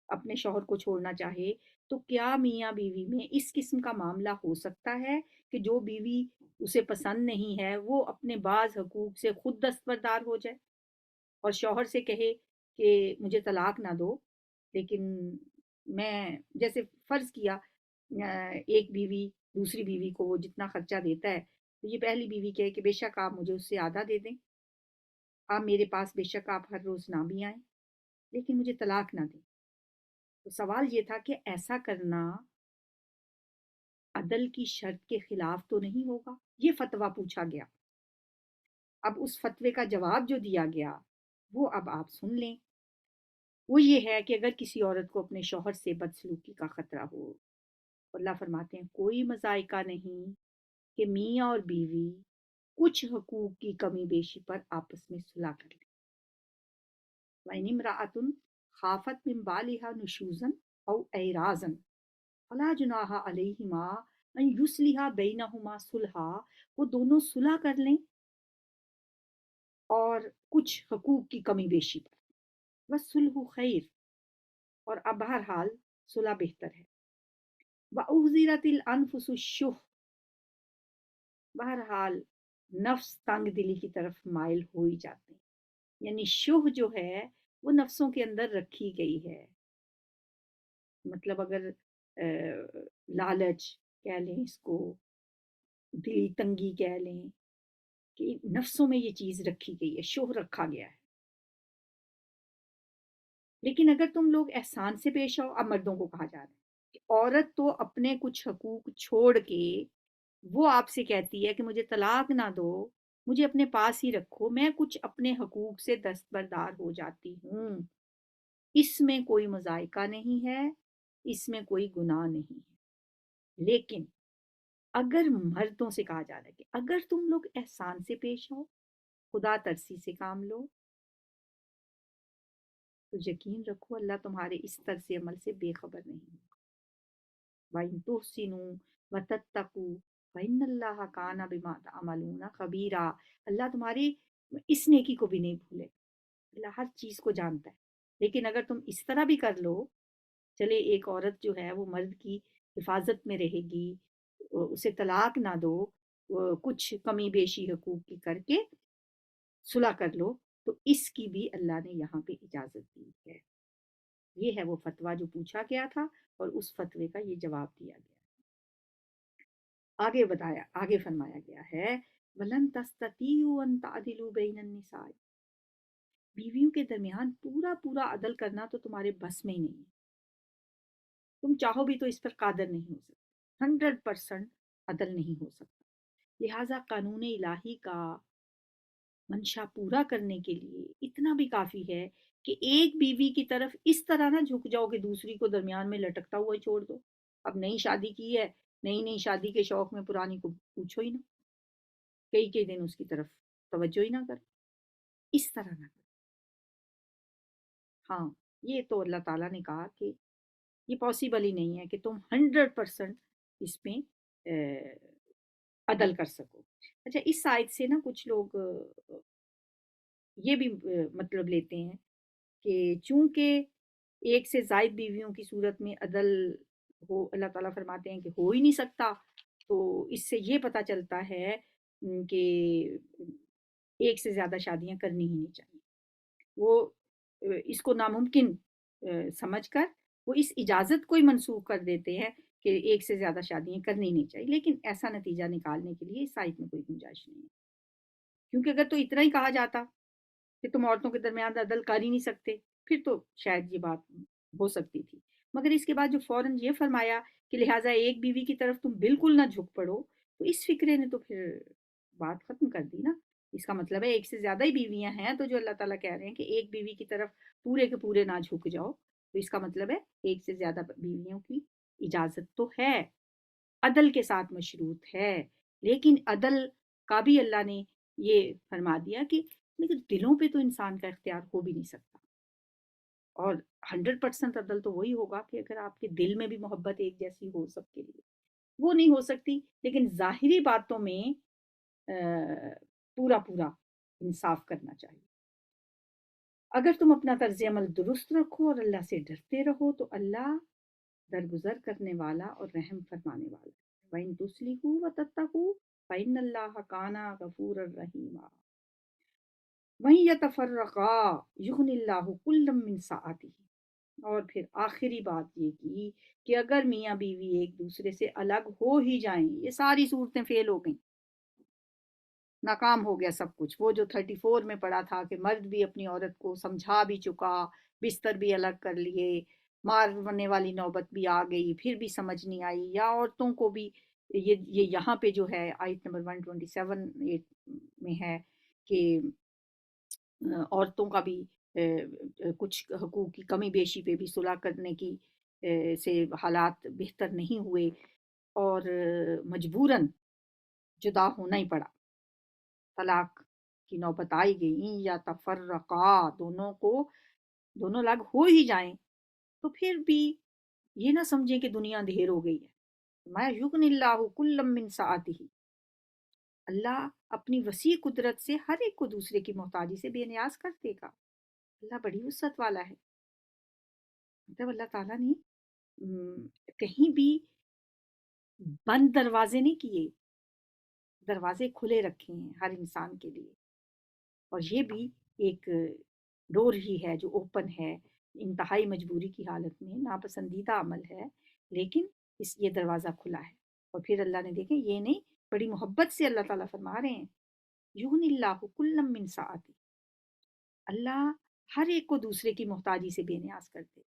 [SPEAKER 1] اپنے شوہر کو چھوڑنا چاہے تو کیا میاں بیوی میں اس قسم کا معاملہ ہو سکتا ہے کہ جو بیوی اسے پسند نہیں ہے وہ اپنے بعض حقوق سے خود دستبردار ہو جائے اور شوہر سے کہے کہ مجھے طلاق نہ دو، لیکن میں جیسے فرض کیا ایک بیوی دوسری بیوی کو وہ جتنا خرچہ دیتا ہے تو یہ پہلی بیوی کہے کہ بے شک آپ مجھے اس سے آدھا دے دیں، آپ میرے پاس بے شک آپ ہر روز نہ بھی آئیں، لیکن مجھے طلاق نہ دیں۔ تو سوال یہ تھا کہ ایسا کرنا عدل کی شرط کے خلاف تو نہیں ہوگا؟ یہ فتویٰ پوچھا گیا۔ اب اس فتوے کا جواب جو دیا گیا وہ اب آپ سن لیں. وہ یہ ہے کہ اگر کسی عورت کو اپنے شوہر سے بدسلوکی کا خطرہ ہو، اللہ فرماتے ہیں کوئی مذائقہ نہیں کہ میاں اور بیوی کچھ حقوق کی کمی بیشی پر آپس میں صلح کر لیں. وَإِنِ امْرَأَةٌ خَافَتْ مِنْ بَالِهَا نُشُوزًا أَوْ إِعْرَاضًا فَلَا جُنَاحَ عَلَيْهِمَا أَنْ يُصْلِحَا بَيْنَهُمَا صُلْحًا. وہ دونوں صلح کر لیں اور کچھ حقوق کی کمی بیشی پر. وَالصُّلْحُ خَيْرٌ، اور اب بہرحال صلح بہتر ہے. وَأُحْضِرَتِ الْأَنفُسُ الشُّحَّ، بہرحال نفس تنگ دلی کی طرف مائل ہو ہی جاتے ہیں. یعنی شوہ جو ہے وہ نفسوں کے اندر رکھی گئی ہے. مطلب اگر لالچ کہہ لیں اس کو، دلی تنگی کہہ لیں، کہ نفسوں میں یہ چیز رکھی گئی ہے، شوہ رکھا گیا ہے. لیکن اگر تم لوگ احسان سے پیش آؤ، اب مردوں کو کہا جا رہا ہے کہ عورت تو اپنے کچھ حقوق چھوڑ کے وہ آپ سے کہتی ہے کہ مجھے طلاق نہ دو، مجھے اپنے پاس ہی رکھو، میں کچھ اپنے حقوق سے دستبردار ہو جاتی ہوں. اس میں کوئی مذائقہ نہیں ہے، اس میں کوئی گناہ نہیں ہے. لیکن اگر مردوں سے کہا جا رہا ہے کہ اگر تم لوگ احسان سے پیش آؤ، خدا ترسی سے کام لو، تو یقین رکھو اللہ تمہارے اس طرز عمل سے بے خبر نہیں ہوگا. وَإِن تُحْسِنُوا وَتَتَّقُوا فَإِنَّ اللَّهَ كَانَ بِمَا تَعْمَلُونَ خَبِيرًا. اللہ تمہاری اس نیکی کو بھی نہیں بھولے. اللہ ہر چیز کو جانتا ہے. لیکن اگر تم اس طرح بھی کر لو، چلے ایک عورت جو ہے وہ مرد کی حفاظت میں رہے گی، اسے طلاق نہ دو، کچھ کمی بیشی حقوق کی کر کے صلح کر لو، تو اس کی بھی اللہ نے یہاں پہ اجازت دی ہے. یہ ہے وہ فتویٰ جو پوچھا گیا تھا اور اس فتوے کا یہ جواب دیا گیا. آگے فرمایا گیا ہے وَلَن تَسْتَطِيعُوا أَن تَعْدِلُوا بَيْنَ النِّسَاءِ. بیویوں کے درمیان پورا پورا عدل کرنا تو تمہارے بس میں ہی نہیں ہے. تم چاہو بھی تو اس پر قادر نہیں ہو سکتے. 100% عدل نہیں ہو سکتا. لہٰذا قانون الہی کا منشا پورا کرنے کے لیے اتنا بھی کافی ہے کہ ایک بیوی کی طرف اس طرح نہ جھک جاؤ کہ دوسری کو درمیان میں لٹکتا ہوا ہی چھوڑ دو. اب نئی شادی کی ہے، نئی شادی کے شوق میں پرانی کو پوچھو ہی نہ، کئی دن اس کی طرف توجہ ہی نہ کر. اس طرح نہ کر. ہاں، یہ تو اللہ تعالیٰ نے کہا کہ یہ پاسبل ہی نہیں ہے کہ تم 100% اس میں عدل کر سکو. اچھا، اس آیت سے نا کچھ لوگ یہ بھی مطلب لیتے ہیں کہ چونکہ ایک سے زائد بیویوں کی صورت میں عدل ہو، اللہ تعالیٰ فرماتے ہیں کہ ہو ہی نہیں سکتا، تو اس سے یہ پتہ چلتا ہے کہ ایک سے زیادہ شادیاں کرنی ہی نہیں چاہیے. وہ اس کو ناممکن سمجھ کر وہ اس اجازت کو ہی منسوخ کر دیتے ہیں کہ ایک سے زیادہ شادیاں کرنی نہیں چاہیے. لیکن ایسا نتیجہ نکالنے کے لیے اس آیت میں کوئی گنجائش نہیں ہے. کیونکہ اگر تو اتنا ہی کہا جاتا کہ تم عورتوں کے درمیان عدل کر ہی نہیں سکتے، پھر تو شاید یہ بات ہو سکتی تھی. مگر اس کے بعد جو فوراً یہ فرمایا کہ لہٰذا ایک بیوی کی طرف تم بالکل نہ جھک پڑو، تو اس فکرے نے تو پھر بات ختم کر دی نا. اس کا مطلب ہے ایک سے زیادہ ہی بیویاں ہیں، تو جو اللہ تعالیٰ کہہ رہے ہیں کہ ایک بیوی کی طرف پورے کے پورے نہ جھک جاؤ، تو اس کا مطلب ہے ایک سے زیادہ بیویوں کی اجازت تو ہے، عدل کے ساتھ مشروط ہے. لیکن عدل کا بھی اللہ نے یہ فرما دیا کہ لیکن دلوں پہ تو انسان کا اختیار ہو بھی نہیں سکتا. اور 100% عدل تو وہی ہوگا کہ اگر آپ کے دل میں بھی محبت ایک جیسی ہو سب کے لیے. وہ نہیں ہو سکتی. لیکن ظاہری باتوں میں پورا انصاف کرنا چاہیے. اگر تم اپنا طرز عمل درست رکھو اور اللہ سے ڈرتے رہو تو اللہ درگزر کرنے والا اور رحم فرمانے والا. وَإِن تُصْلِحُوا وَتَتَّقُوا فَإِنَّ اللَّهَ كَانَ غَفُورًا رَحِيمًا. وَإِن يَتَفَرَّقَا يُغْنِ اللَّهُ كُلًّا مِّن سَعَتِهِ. اور پھر آخری بات یہ کی کہ اگر میاں بیوی ایک دوسرے سے الگ ہو ہی جائیں، یہ ساری صورتیں فیل ہو گئیں، ناکام ہو گیا سب کچھ. وہ جو 34 میں پڑا تھا کہ مرد بھی اپنی عورت کو سمجھا بھی چکا، بستر بھی الگ کر لیے، مارنے والی نوبت بھی آ گئی، پھر بھی سمجھ نہیں آئی. یا عورتوں کو بھی یہ یہاں پہ جو ہے آیت نمبر 127 میں ہے کہ عورتوں کا بھی کچھ حقوق کی کمی بیشی پہ بھی صلح کرنے کی سے حالات بہتر نہیں ہوئے، اور مجبوراً جدا ہونا ہی پڑا، طلاق کی نوبت آئی گئی، یا تفرقہ، دونوں الگ ہو ہی جائیں تو پھر بھی یہ نہ سمجھیں کہ دنیا اندھیر ہو گئی ہے۔ ما یغنی اللہ کل من سعتہ، اللہ اپنی وسیع قدرت سے ہر ایک کو دوسرے کی محتاجی سے بے نیاز کر دے گا۔ اللہ بڑی وسعت والا ہے، مطلب اللہ تعالیٰ نے کہیں بھی بند دروازے نہیں کیے، دروازے کھلے رکھے ہیں ہر انسان کے لیے، اور یہ بھی ایک ڈور ہی ہے جو اوپن ہے، انتہائی مجبوری کی حالت میں ناپسندیدہ عمل ہے، لیکن یہ دروازہ کھلا ہے۔ اور پھر اللہ نے دیکھیں یہ نہیں، بڑی محبت سے اللہ تعالیٰ فرما رہے ہیں یغنی اللہ کل من سعتہ، اللہ ہر ایک کو دوسرے کی محتاجی سے بے نیاز کر دے۔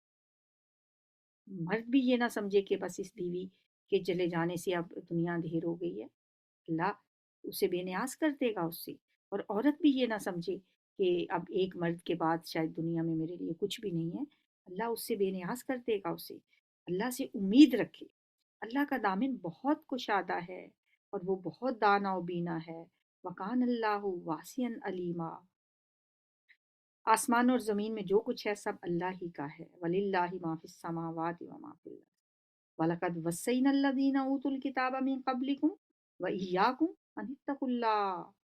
[SPEAKER 1] مرد بھی یہ نہ سمجھے کہ بس اس بیوی کے چلے جانے سے اب دنیا اندھیر ہو گئی ہے، اللہ اسے بے نیاز کر دے گا اس سے۔ اور عورت بھی یہ نہ سمجھے کہ اب ایک مرد کے بعد شاید دنیا میں میرے لیے کچھ بھی نہیں ہے، اللہ اس سے بے نیاز کر دے گا اسے۔ اللہ سے امید رکھے، اللہ کا دامن بہت کشادہ ہے اور وہ بہت دانا و بینا ہے۔ وکان اللہ واسعا علیما، آسمان اور زمین میں جو کچھ ہے سب اللہ ہی کا ہے۔ وَلِلَّهِ مَا فِي السَّمَاوَاتِ وَمَا فِي الْأَرْضِ وَلَقَدْ وَصَّيْنَا الَّذِينَ أُوتُوا الْكِتَابَ مِن قَبْلِكُمْ وَإِيَّاكُمْ أَنِ اتَّقُوا اللَّهَ،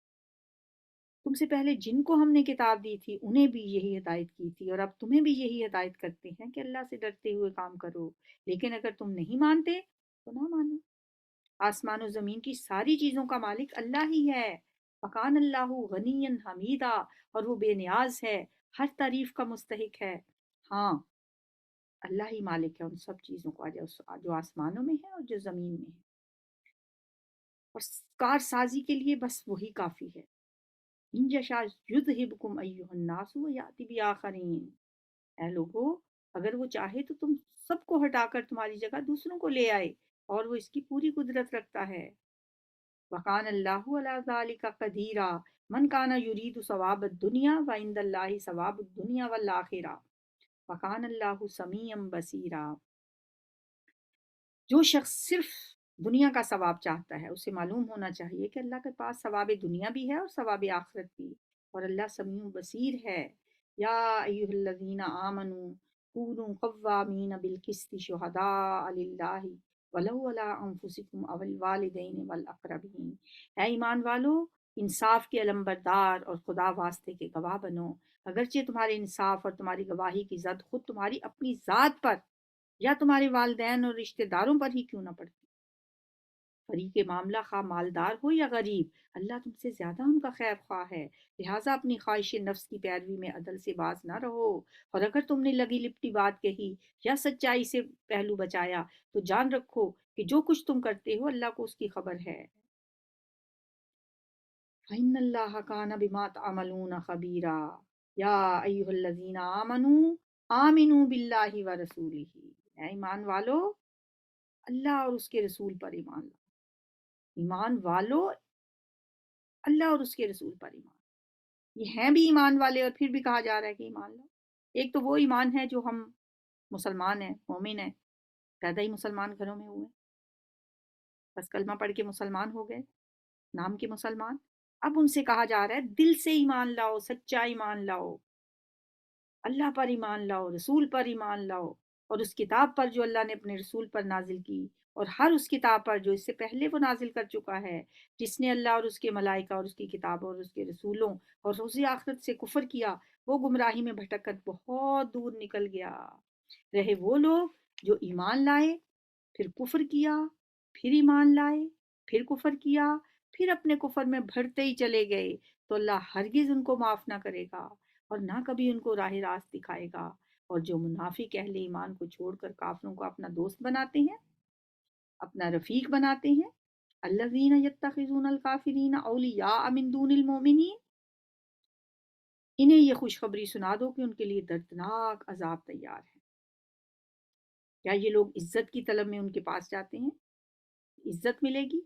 [SPEAKER 1] تم سے پہلے جن کو ہم نے کتاب دی تھی انہیں بھی یہی ہدایت کی تھی، اور اب تمہیں بھی یہی ہدایت کرتے ہیں کہ اللہ سے ڈرتے ہوئے کام کرو، لیکن اگر تم نہیں مانتے تو نہ مانو۔ آسمان و زمین کی ساری چیزوں کا مالک اللہ ہی ہے۔ وَقَانَ اللَّهُ غَنِيًّا حَمِيدًا، اور وہ بے نیاز ہے، ہر تعریف کا مستحق ہے۔ ہاں، اللہ ہی مالک ہے ان سب چیزوں کا، جو آسمانوں میں ہے اور جو زمین میں ہے، اور کار سازی کے لیے بس وہی کافی ہے۔ ان یشاء یذہبکم ایھا الناس ویأتی بآخرین، اے لوگو اگر وہ چاہے تو تم سب کو ہٹا کر تمہاری جگہ دوسروں کو لے آئے، اور وہ اس کی پوری قدرت رکھتا ہے۔ وَقَانَ اللَّهُ عَلَى ذَلِكَ قَدِيرًا مَنْ كَانَ يُرِيدُ ثَوَابَ الدُّنْيَا وَعِندَ اللَّهِ ثَوَابُ الدُّنْيَا وَالْآخِرَةِ وَكَانَ اللَّهُ سَمِيعًا بَصِيرًا، جو شخص صرف دنیا کا ثواب چاہتا ہے اسے معلوم ہونا چاہیے کہ اللہ کے پاس ثواب دنیا بھی ہے اور ثواب آخرت بھی، اور اللہ سمیع بصیر ہے۔ یا ایھا الذین آمنوا کونوا قوامین بالقسط شہداء للہ ولو علی انفسکم او الوالدین والاقربین، اے ایمان والو انصاف کے علمبردار اور خدا واسطے کے گواہ بنو، اگرچہ تمہارے انصاف اور تمہاری گواہی کی زد خود تمہاری اپنی ذات پر یا تمہارے والدین اور رشتہ داروں پر ہی کیوں نہ پڑتی۔ فریق معاملہ خواہ مالدار ہو یا غریب، اللہ تم سے زیادہ ان کا خیر خواہ ہے، لہٰذا اپنی خواہش نفس کی پیروی میں عدل سے باز نہ رہو، اور اگر تم نے لگی لپٹی بات کہی یا سچائی سے پہلو بچایا تو جان رکھو کہ جو کچھ تم کرتے ہو اللہ کو اس کی خبر ہے۔ فَإِنَّ اللَّهَ كَانَ بِمَا تَعْمَلُونَ خَبِيرًا یا ایھا الذین آمنوا آمنوا باللہ ورسولہ، اے ایمان والو اللہ اور اس کے رسول پر ایمان لاؤ۔ ایمان والو اللہ اور اس کے رسول پر ایمان، یہ ہیں بھی ایمان والے اور پھر بھی کہا جا رہا ہے کہ ایمان لاؤ۔ ایک تو وہ ایمان ہے جو ہم مسلمان ہیں، مومن ہیں، پیدا ہی مسلمان گھروں میں ہوئے، بس کلمہ پڑھ کے مسلمان ہو گئے، نام کے مسلمان۔ اب ان سے کہا جا رہا ہے دل سے ایمان لاؤ، سچا ایمان لاؤ، اللہ پر ایمان لاؤ، رسول پر ایمان لاؤ، اور اس کتاب پر جو اللہ نے اپنے رسول پر نازل کی، اور ہر اس کتاب پر جو اس سے پہلے وہ نازل کر چکا ہے۔ جس نے اللہ اور اس کے ملائکہ اور اس کی کتابوں اور اس کے رسولوں اور روز آخرت سے کفر کیا، وہ گمراہی میں بھٹک کر بہت دور نکل گیا۔ رہے وہ لوگ جو ایمان لائے، پھر کفر کیا، پھر ایمان لائے، پھر کفر کیا، پھر اپنے کفر میں بڑھتے ہی چلے گئے، تو اللہ ہرگز ان کو معاف نہ کرے گا اور نہ کبھی ان کو راہ راست دکھائے گا۔ اور جو منافق اہل ایمان کو چھوڑ کر کافروں کو اپنا دوست بناتے ہیں، اپنا رفیق بناتے ہیں، الذین یتخذون الکافرین اولیاء من دون المؤمنین، انہیں یہ خوشخبری سنا دو کہ ان کے لیے دردناک عذاب تیار ہے۔ کیا یہ لوگ عزت کی طلب میں ان کے پاس جاتے ہیں؟ عزت ملے گی؟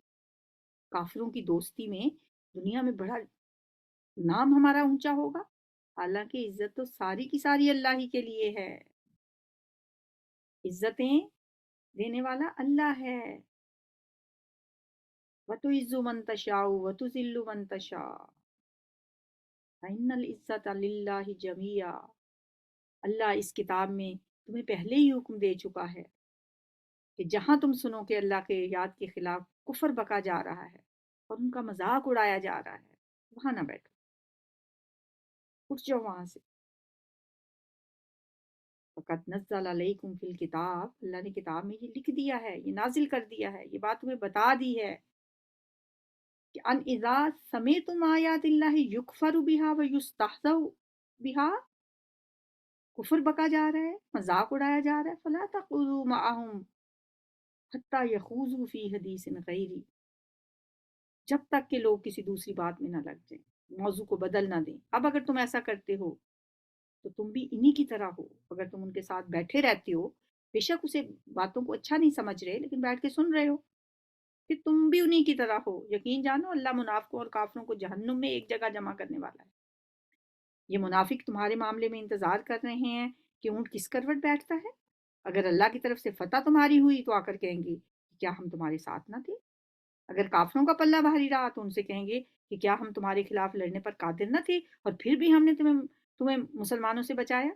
[SPEAKER 1] کافروں کی دوستی میں دنیا میں بڑا نام ہمارا اونچا ہوگا، حالانکہ عزت تو ساری کی ساری اللہ ہی کے لیے ہے، عزتیں دینے والا اللہ ہے۔ وَتُعِزُّ مَن تَشَاءُ وَتُذِلُّ مَن تَشَاءُ وَإِنَّ الْعِزَّةَ لِلَّهِ جَمِيعًا۔ اللہ اس کتاب میں تمہیں پہلے ہی حکم دے چکا ہے کہ جہاں تم سنو کہ اللہ کے یاد کے خلاف کفر بکا جا رہا ہے اور ان کا مذاق اڑایا جا رہا ہے، وہاں نہ بیٹھو، اٹھ جاؤ وہاں سے۔ فقط نزل علیکم فی الکتاب، اللہ نے کتاب میں یہ لکھ دیا ہے، یہ نازل کر دیا ہے، یہ بات تمہیں بتا دی ہے کہ ان اذا سمعتم آیات اللہ یکفر بہا ویستہزأ بہا، کفر بکا جا رہا ہے، مذاق اڑایا جا رہا ہے، فلا تقعدوا معہم حتی یخوضوا فی حدیث غیری، جب تک کہ لوگ کسی دوسری بات میں نہ لگ جائیں، موضوع کو بدل نہ دیں۔ اب اگر تم ایسا کرتے ہو تو تم بھی انہی کی طرح ہو، اگر تم ان کے ساتھ بیٹھے رہتے ہو، بے شک اسے باتوں کو اچھا نہیں سمجھ رہے لیکن بیٹھ کے سن رہے ہو، کہ تم بھی انہی کی طرح ہو۔ یقین جانو اللہ منافقوں اور کافروں کو جہنم میں ایک جگہ جمع کرنے والا ہے۔ یہ منافق تمہارے معاملے میں انتظار کر رہے ہیں کہ اونٹ کس کروٹ بیٹھتا ہے۔ اگر اللہ کی طرف سے فتح تمہاری ہوئی تو آ کر کہیں گے کہ کیا ہم تمہارے ساتھ نہ تھے؟ اگر کافروں کا پلہ بھاری رہا تو ان سے کہیں گے کہ کیا ہم تمہارے خلاف لڑنے پر قادر نہ تھے اور پھر بھی ہم نے تمہیں مسلمانوں سے بچایا؟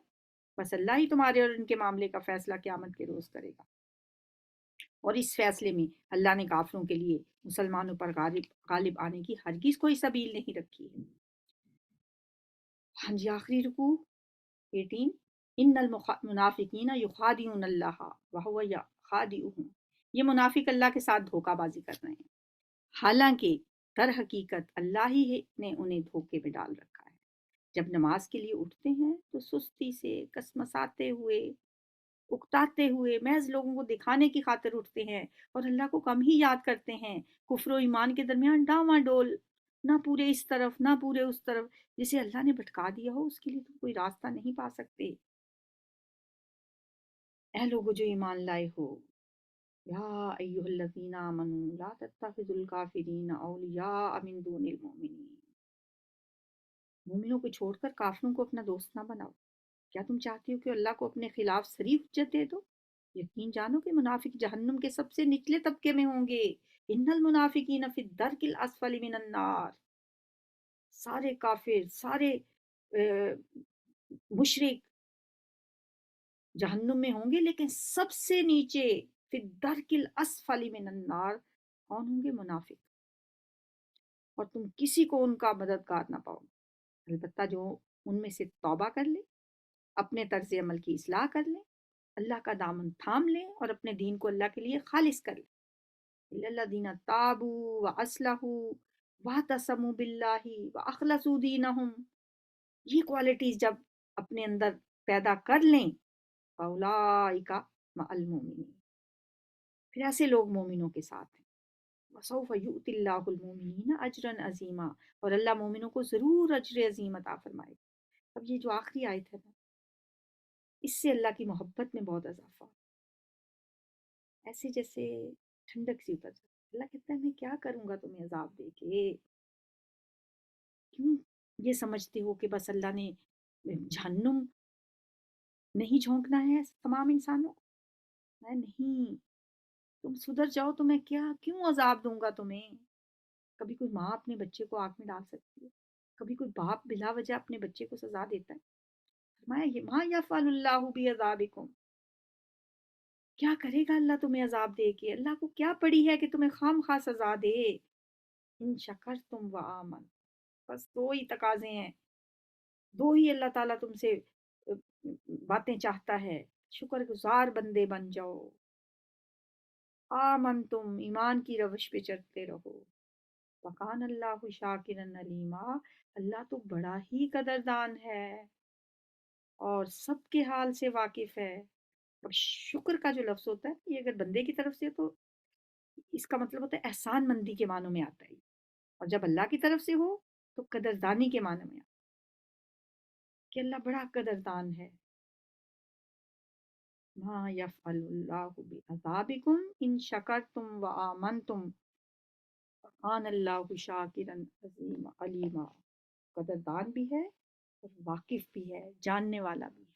[SPEAKER 1] بس اللہ ہی تمہارے اور ان کے معاملے کا فیصلہ قیامت کے روز کرے گا، اور اس فیصلے میں اللہ نے کافروں کے لیے مسلمانوں پر غالب آنے کی ہرگز کوئی سبیل نہیں رکھی ہے۔ ہاں جی، آخری رکوع 18، ان المنافقین یخادعون اللہ وہو خادعهم، یہ منافق اللہ کے ساتھ دھوکہ بازی کر رہے ہیں، حالانکہ در حقیقت اللہ ہی نے انہیں دھوکے میں ڈال رکھا ہے۔ جب نماز کے لیے اٹھتے ہیں تو سستی سے، کسمساتے ہوئے، اکتاتے ہوئے، محض لوگوں کو دکھانے کی خاطر اٹھتے ہیں اور اللہ کو کم ہی یاد کرتے ہیں، کفر و ایمان کے درمیان ڈاواں ڈول، نہ پورے اس طرف نہ پورے اس طرف، جسے اللہ نے بھٹکا دیا ہو اس کے لیے تم کوئی راستہ نہیں پا سکتے۔ اے لوگو جو ایمان لائے ہو، یا ایہا الذین آمنوا لا تتخذوا الکافرین اولیاء من دون المؤمنین، مومنوں کو چھوڑ کر کافروں کو اپنا دوست نہ بناؤ۔ کیا تم چاہتی ہو کہ اللہ کو اپنے خلاف صریح حجت دے دو؟ یقین جانو کہ منافق جہنم کے سب سے نچلے طبقے میں ہوں گے۔ ان المنافقین فی الدرک الاسفل من النار، سارے کافر، سارے مشرک جہنم میں ہوں گے، لیکن سب سے نیچے فی الدرک الاسفل من النار کون ہوں گے؟ منافق، اور تم کسی کو ان کا مددگار نہ پاؤ، البتہ جو ان میں سے توبہ کر لے، اپنے طرز عمل کی اصلاح کر لیں، اللہ کا دامن تھام لیں اور اپنے دین کو اللہ کے لیے خالص کر لیں۔ الذین تابوا واصلحوا واعتصموا باللہ واخلصوا دینہم، یہ کوالٹیز جب اپنے اندر پیدا کر لیں، فاولئک مع المؤمنین، پھر ایسے لوگ مومنوں کے ساتھ ہیں۔ وسوف یؤتی اللہ المؤمنین اجرا عظیما، اور اللہ مومنوں کو ضرور اجر عظیم عطا فرمائے گا۔ اب یہ جو آخری آیت ہے نا، اس سے اللہ کی محبت میں بہت اضافہ، ایسے جیسے ٹھنڈک سی اتر جاتی۔ اللہ کہتا ہے میں کیا کروں گا تمہیں عذاب دے کے؟ کیوں یہ سمجھتے ہو کہ بس اللہ نے جہنم نہیں جھونکنا ہے تمام انسانوں کو؟ میں نہیں، تم سدھر جاؤ تو میں کیوں عذاب دوں گا تمہیں؟ کبھی کوئی ماں اپنے بچے کو آگ میں ڈال سکتی ہے؟ کبھی کوئی باپ بلا وجہ اپنے بچے کو سزا دیتا ہے؟ فرمایا یہ ما یفعل اللہ بعذابکم، کیا کرے گا اللہ تمہیں عذاب دے کے؟ اللہ کو کیا پڑی ہے کہ تمہیں خام خواہ سزا دے؟ ان شکرتم و آمن، بس دو ہی تقاضے ہیں، دو ہی اللہ تعالیٰ تم سے باتیں چاہتا ہے، شکر گزار بندے بن جاؤ، آمن تم ایمان کی روش پہ چلتے رہو، وکان اللہ شاکرا علیما، اللہ تو بڑا ہی قدردان ہے اور سب کے حال سے واقف ہے۔ اب شکر کا جو لفظ ہوتا ہے یہ اگر بندے کی طرف سے تو اس کا مطلب ہوتا ہے احسان مندی کے معنوں میں آتا ہے، اور جب اللہ کی طرف سے ہو تو قدردانی کے معنی میں آتا ہے کہ اللہ بڑا قدردان ہے۔ ما یفعل اللہ بعذابکم ان شکرتم و آمنتم وکان اللہ شاکرا علیما۔ قدردان بھی ہے اور واقف بھی ہے، جاننے والا بھی ہے۔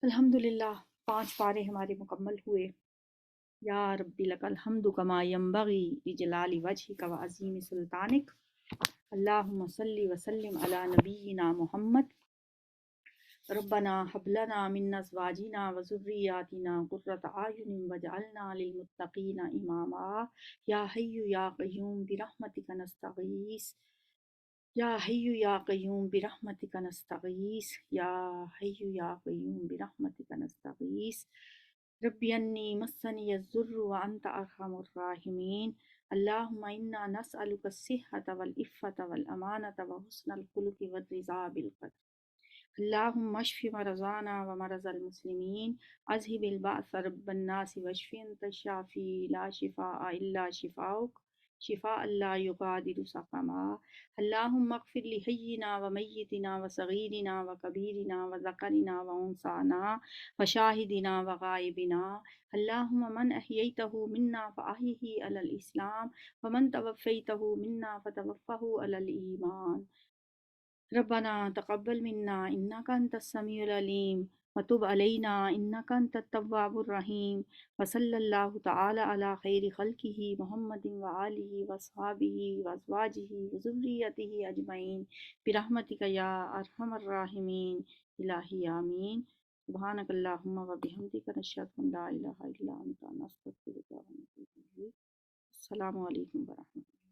[SPEAKER 1] الحمدللہ 5 پارے ہمارے مکمل ہوئے۔ یا رب لک الحمد کما ینبغی لجلال وجہک وعظیم سلطانک۔ اللہم صلی وسلم علی نبینا محمد۔ ربنا هب لنا من ازواجنا وذریاتنا قرۃ اعین واجعلنا للمتقین اماما۔ یا حی یا قیوم برحمتک نستغیث، یا حی یا قیوم برحمتک نستغیث، یا حی یا قیوم برحمتک نستغیث۔ ربی انی مسنی الضر وانت ارحم الراحمین۔ اللہم انا نسألک الصحة والعفة والامانة وحسن الخلق والرضا بالقدر۔ اللہم اشف مرضانا ومرضى المسلمین، اذهب البأس رب الناس واشف انت الشافی لا شفاء الا شفاؤک شفاء لا یغادر سقما۔ اللہم اغفر لحینا ومیتنا وصغیرنا وکبیرنا وذکرنا وانثانا وشاہدنا وغائبنا۔ اللہم من احییتہ منا فاحیہ علی الاسلام ومن توفیتہ منا فتوفہ علی الایمان۔ ربنا تقبل منا انک انت السمیع العلیم وتب علینا انک انت التواب الرحیم۔ وصلی اللہ تعالی علی خیر خلقہ محمد وآلہ واصحابہ وازواجہ وذریتہ اجمعین برحمتک یا ارحم الراحمین۔ الہی آمین۔ سبحانک اللہم وبحمدک نشہد ان لا الہ الا انت نستغفرک ونتوب الیک۔ السلام علیکم ورحمۃ اللہ۔